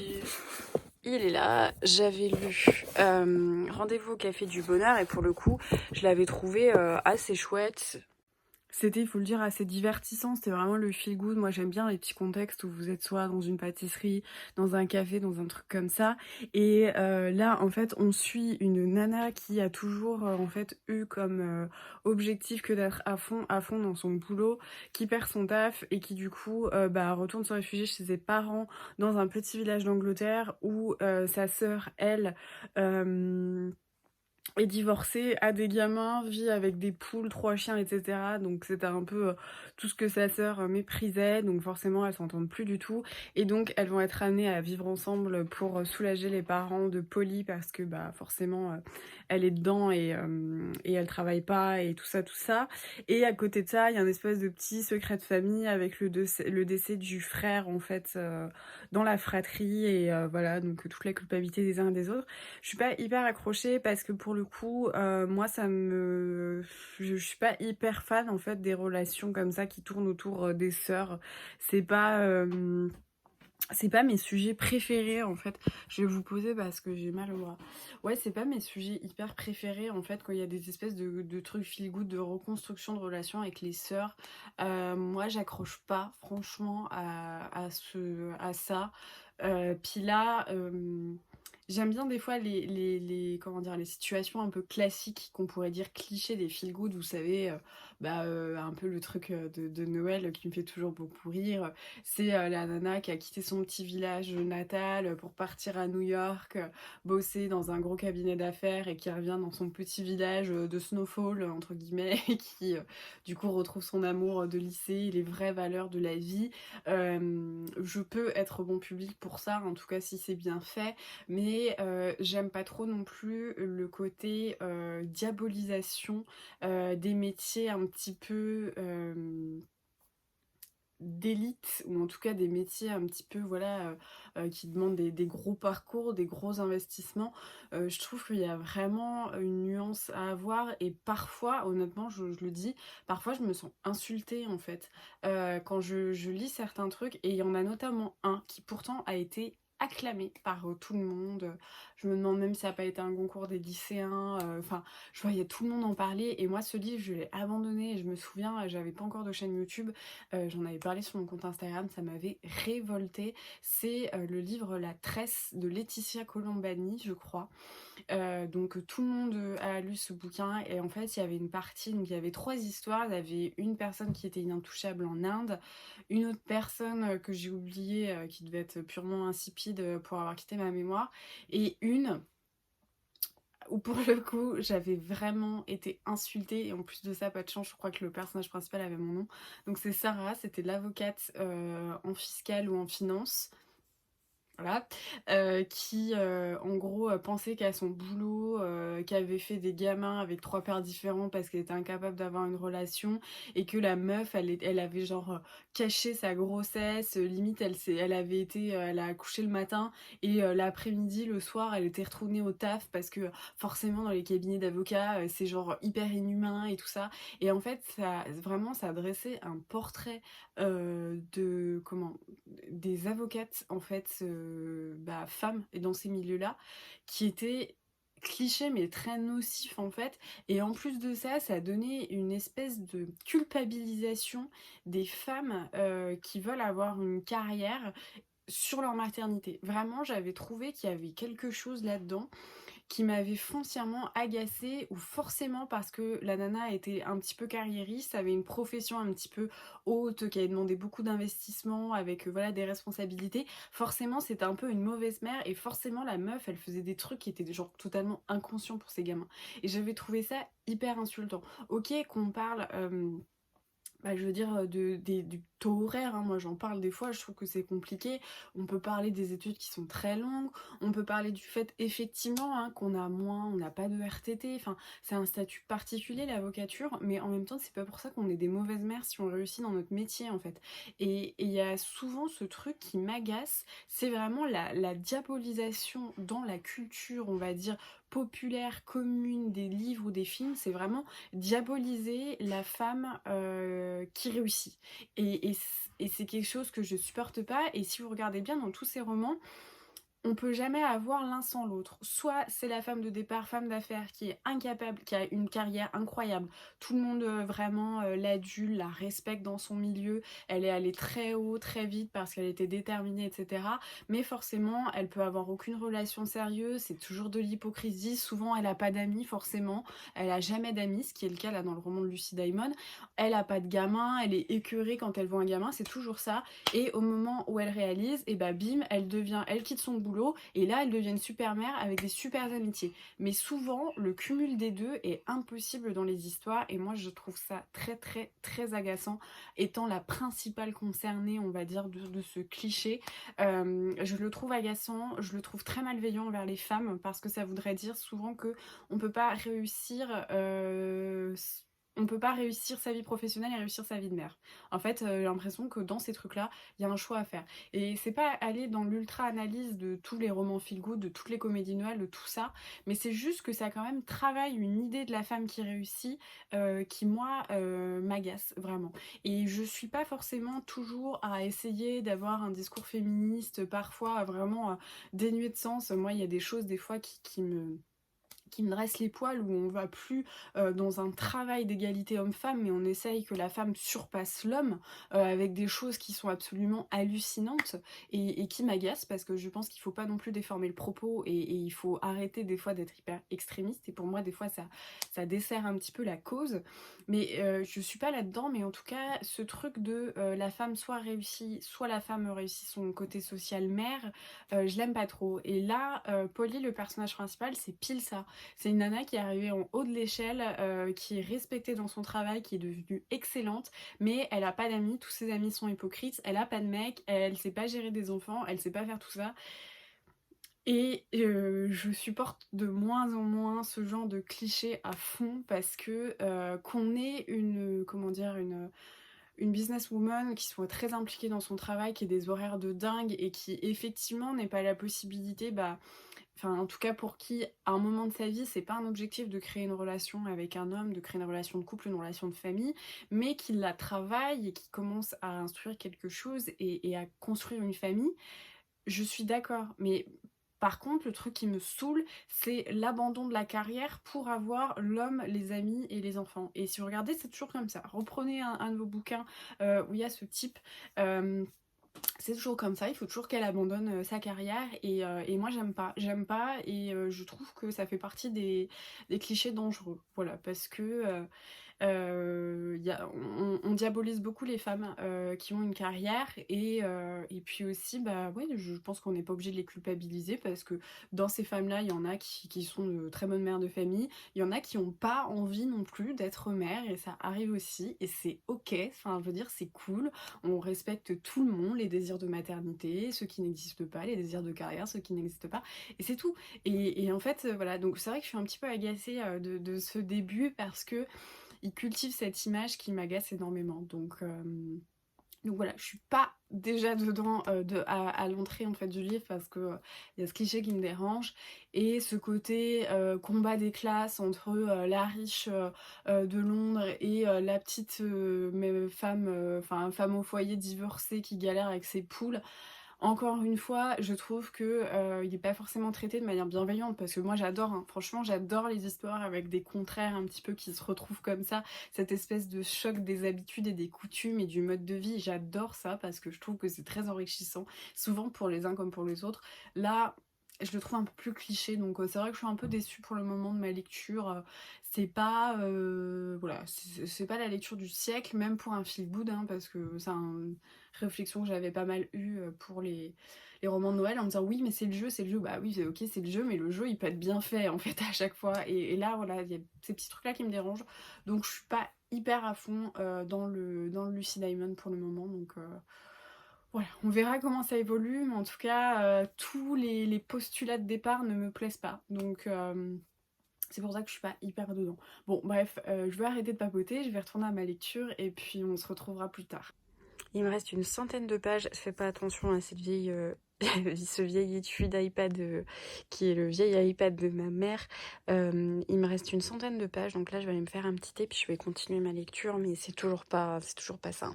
Il est là, j'avais lu Rendez-vous au Café du Bonheur et pour le coup, je l'avais trouvé assez chouette. C'était, il faut le dire, assez divertissant. C'était vraiment le feel good. Moi, j'aime bien les petits contextes où vous êtes soit dans une pâtisserie, dans un café, dans un truc comme ça. Et là, en fait, on suit une nana qui a toujours, en fait, eu comme objectif que d'être à fond dans son boulot, qui perd son taf et qui, du coup, retourne se réfugier chez ses parents dans un petit village d'Angleterre où sa sœur, elle... est divorcée, a des gamins, vit avec des poules, 3 chiens, etc. Donc c'était un peu tout ce que sa sœur méprisait, donc forcément elles s'entendent plus du tout. Et donc elles vont être amenées à vivre ensemble pour soulager les parents de Polly parce que forcément elle est dedans et elle travaille pas et tout ça, tout ça. Et à côté de ça, il y a une espèce de petit secret de famille avec le décès du frère en fait dans la fratrie et voilà, donc toute la culpabilité des uns et des autres. Je suis pas hyper accrochée parce que pour le coup, moi je suis pas hyper fan en fait des relations comme ça qui tournent autour des sœurs. C'est pas c'est pas mes sujets préférés en fait. Je vais vous poser parce que j'ai mal au bras. Ouais, c'est pas mes sujets hyper préférés en fait quand il y a des espèces de trucs feel good, de reconstruction de relations avec les sœurs. Moi, j'accroche pas franchement à ça. Puis là, j'aime bien des fois comment dire, les situations un peu classiques qu'on pourrait dire clichés des feel good, vous savez, un peu le truc de Noël qui me fait toujours beaucoup rire. C'est la nana qui a quitté son petit village natal pour partir à New York, bosser dans un gros cabinet d'affaires et qui revient dans son petit village de Snowfall, entre guillemets, et qui du coup retrouve son amour de lycée, les vraies valeurs de la vie. Je peux être bon public pour ça, en tout cas si c'est bien fait, mais j'aime pas trop non plus le côté diabolisation des métiers un petit peu d'élite, ou en tout cas des métiers un petit peu voilà qui demandent des gros parcours, des gros investissements. Je trouve qu'il y a vraiment une nuance à avoir et parfois, honnêtement je le dis, parfois je me sens insultée en fait quand je lis certains trucs, et il y en a notamment un qui pourtant a été acclamé par tout le monde. Je me demande même si ça n'a pas été un concours des lycéens. Enfin, je voyais tout le monde en parler et moi ce livre je l'ai abandonné. Et je me souviens, j'avais pas encore de chaîne YouTube, j'en avais parlé sur mon compte Instagram, ça m'avait révoltée. C'est le livre La Tresse de Laetitia Colombani, je crois. Donc tout le monde a lu ce bouquin et en fait il y avait une partie, donc il y avait 3 histoires. Il y avait une personne qui était inintouchable en Inde, une autre personne que j'ai oubliée qui devait être purement insipide pour avoir quitté ma mémoire, et une où pour le coup j'avais vraiment été insultée, et en plus de ça, pas de chance, je crois que le personnage principal avait mon nom. Donc c'est Sarah, c'était l'avocate en fiscale ou en finance. voilà, qui en gros pensait qu'à son boulot, qui avait fait des gamins avec 3 pères différents parce qu'elle était incapable d'avoir une relation et que la meuf elle avait genre caché sa grossesse, limite elle avait été elle a accouché le matin et l'après-midi, le soir, elle était retournée au taf parce que forcément dans les cabinets d'avocats, c'est genre hyper inhumain et tout ça. Et en fait, ça dressait un portrait de comment des avocates en fait femmes et dans ces milieux-là qui étaient clichés mais très nocifs en fait, et en plus de ça ça donnait une espèce de culpabilisation des femmes qui veulent avoir une carrière sur leur maternité. Vraiment, j'avais trouvé qu'il y avait quelque chose là-dedans qui m'avait foncièrement agacée, ou forcément parce que la nana était un petit peu carriériste, avait une profession un petit peu haute, qui avait demandé beaucoup d'investissement avec voilà des responsabilités, forcément c'était un peu une mauvaise mère, et forcément la meuf elle faisait des trucs qui étaient genre totalement inconscients pour ses gamins. Et j'avais trouvé ça hyper insultant. Ok qu'on parle... je veux dire, du taux horaire, hein. Moi j'en parle des fois, je trouve que c'est compliqué. On peut parler des études qui sont très longues, on peut parler du fait effectivement hein, qu'on a moins, on n'a pas de RTT, enfin c'est un statut particulier l'avocature, mais en même temps c'est pas pour ça qu'on est des mauvaises mères si on réussit dans notre métier en fait. Et il y a souvent ce truc qui m'agace, c'est vraiment la diabolisation dans la culture, on va dire, populaire, commune, des livres ou des films, c'est vraiment diaboliser la femme qui réussit. Et c'est quelque chose que je supporte pas. Et si vous regardez bien dans tous ces romans, on peut jamais avoir l'un sans l'autre. Soit c'est la femme de départ, femme d'affaires, qui est incapable, qui a une carrière incroyable. Tout le monde vraiment l'adule, la respecte dans son milieu. Elle est allée très haut, très vite parce qu'elle était déterminée, etc. Mais forcément, elle peut avoir aucune relation sérieuse. C'est toujours de l'hypocrisie. Souvent, elle a pas d'amis, forcément. Elle a jamais d'amis, ce qui est le cas là dans le roman de Lucy Diamond. Elle a pas de gamin. Elle est écœurée quand elle voit un gamin. C'est toujours ça. Et au moment où elle réalise, et bah bim, elle quitte son boulot, et là elle devient une super mère avec des super amitiés. Mais souvent le cumul des deux est impossible dans les histoires, et moi je trouve ça très très très agaçant, étant la principale concernée on va dire de ce cliché. Je le trouve agaçant, je le trouve très malveillant envers les femmes, parce que ça voudrait dire souvent que on peut pas réussir on peut pas réussir sa vie professionnelle et réussir sa vie de mère. En fait, j'ai l'impression que dans ces trucs-là, il y a un choix à faire. Et c'est pas aller dans l'ultra-analyse de tous les romans feel-good, de toutes les comédies noires, de tout ça, mais c'est juste que ça quand même travaille une idée de la femme qui réussit, qui moi m'agace vraiment. Et je suis pas forcément toujours à essayer d'avoir un discours féministe, parfois vraiment dénué de sens. Moi, il y a des choses des fois qui me dresse les poils, où on va plus dans un travail d'égalité homme-femme, mais on essaye que la femme surpasse l'homme avec des choses qui sont absolument hallucinantes, et qui m'agacent, parce que je pense qu'il faut pas non plus déformer le propos, et il faut arrêter des fois d'être hyper extrémiste, et pour moi des fois ça dessert un petit peu la cause. Mais je suis pas là-dedans, mais en tout cas ce truc de la femme soit réussit, soit la femme réussit son côté social mère, je l'aime pas trop. Et là Polly, le personnage principal, c'est pile ça. C'est une nana qui est arrivée en haut de l'échelle, qui est respectée dans son travail, qui est devenue excellente, mais elle a pas d'amis, tous ses amis sont hypocrites, elle a pas de mec, elle sait pas gérer des enfants, elle sait pas faire tout ça. Et je supporte de moins en moins ce genre de cliché à fond, parce que qu'on ait une businesswoman qui soit très impliquée dans son travail, qui ait des horaires de dingue, et qui effectivement n'ait pas la possibilité, enfin en tout cas pour qui à un moment de sa vie c'est pas un objectif de créer une relation avec un homme, de créer une relation de couple, une relation de famille, mais qui la travaille et qui commence à instruire quelque chose et à construire une famille, je suis d'accord. Mais par contre, le truc qui me saoule, c'est l'abandon de la carrière pour avoir l'homme, les amis et les enfants. Et si vous regardez, c'est toujours comme ça. Reprenez un de vos bouquins où il y a ce type. C'est toujours comme ça, il faut toujours qu'elle abandonne sa carrière, et moi j'aime pas, et je trouve que ça fait partie des clichés dangereux, voilà, parce que on diabolise beaucoup les femmes qui ont une carrière et puis aussi, bah ouais, je pense qu'on n'est pas obligé de les culpabiliser parce que dans ces femmes-là, il y en a qui sont de très bonnes mères de famille, il y en a qui n'ont pas envie non plus d'être mère et ça arrive aussi et c'est ok, enfin je veux dire c'est cool, on respecte tout le monde, les désirs de maternité, ceux qui n'existent pas, les désirs de carrière, ceux qui n'existent pas et c'est tout. Et en fait voilà, donc c'est vrai que je suis un petit peu agacée de ce début parce que il cultive cette image qui m'agace énormément. Donc voilà, je suis pas déjà dedans à l'entrée en fait du livre parce que y a ce cliché qui me dérange et ce côté combat des classes entre la riche de Londres et la petite femme au foyer divorcée qui galère avec ses poules. Encore une fois, je trouve que il n'est pas forcément traité de manière bienveillante parce que moi j'adore, hein, franchement j'adore les histoires avec des contraires un petit peu qui se retrouvent comme ça, cette espèce de choc des habitudes et des coutumes et du mode de vie, j'adore ça parce que je trouve que c'est très enrichissant, souvent pour les uns comme pour les autres. Là, je le trouve un peu plus cliché, donc c'est vrai que je suis un peu déçue pour le moment de ma lecture. C'est pas voilà, c'est pas la lecture du siècle, même pour un feel good, hein, parce que c'est une réflexion que j'avais pas mal eue pour les romans de Noël en me disant oui mais c'est le jeu, bah oui c'est ok c'est le jeu mais le jeu il peut être bien fait en fait à chaque fois et là voilà il y a ces petits trucs là qui me dérangent donc je suis pas hyper à fond dans le Lucy Diamond pour le moment donc voilà, on verra comment ça évolue, mais en tout cas, tous les postulats de départ ne me plaisent pas. Donc, c'est pour ça que je suis pas hyper dedans. Bon, bref, je vais arrêter de papoter, je vais retourner à ma lecture et puis on se retrouvera plus tard. Il me reste une centaine de pages, je fais pas attention à cette vieille... ce vieil étui d'iPad qui est le vieil iPad de ma mère. Il me reste une centaine de pages, donc là je vais aller me faire un petit thé puis je vais continuer ma lecture, mais c'est toujours pas ça.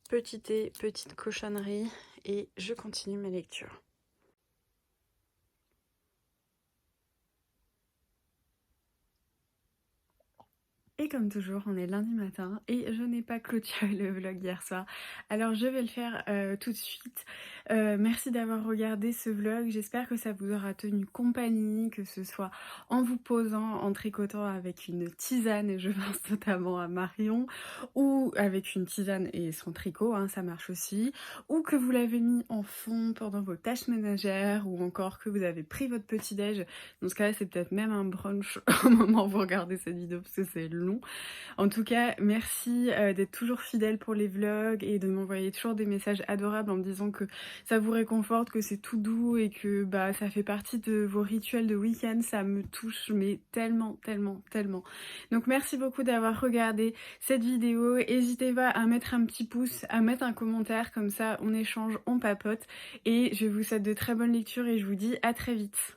Petit thé, petite cochonnerie et je continue ma lecture. Et comme toujours, on est lundi matin et je n'ai pas clôturé le vlog hier soir. Alors je vais le faire tout de suite. Merci d'avoir regardé ce vlog. J'espère que ça vous aura tenu compagnie, que ce soit en vous posant, en tricotant avec une tisane, et je pense notamment à Marion, ou avec une tisane et son tricot, hein, ça marche aussi, ou que vous l'avez mis en fond pendant vos tâches ménagères, ou encore que vous avez pris votre petit-déj. Dans ce cas-là, c'est peut-être même un brunch au moment où vous regardez cette vidéo parce que c'est long. En tout cas, merci d'être toujours fidèle pour les vlogs et de m'envoyer toujours des messages adorables en me disant que ça vous réconforte, que c'est tout doux et que bah ça fait partie de vos rituels de week-end. Ça me touche mais tellement, tellement, tellement. Donc merci beaucoup d'avoir regardé cette vidéo. N'hésitez pas à mettre un petit pouce, à mettre un commentaire, comme ça on échange, on papote. Et je vous souhaite de très bonnes lectures et je vous dis à très vite.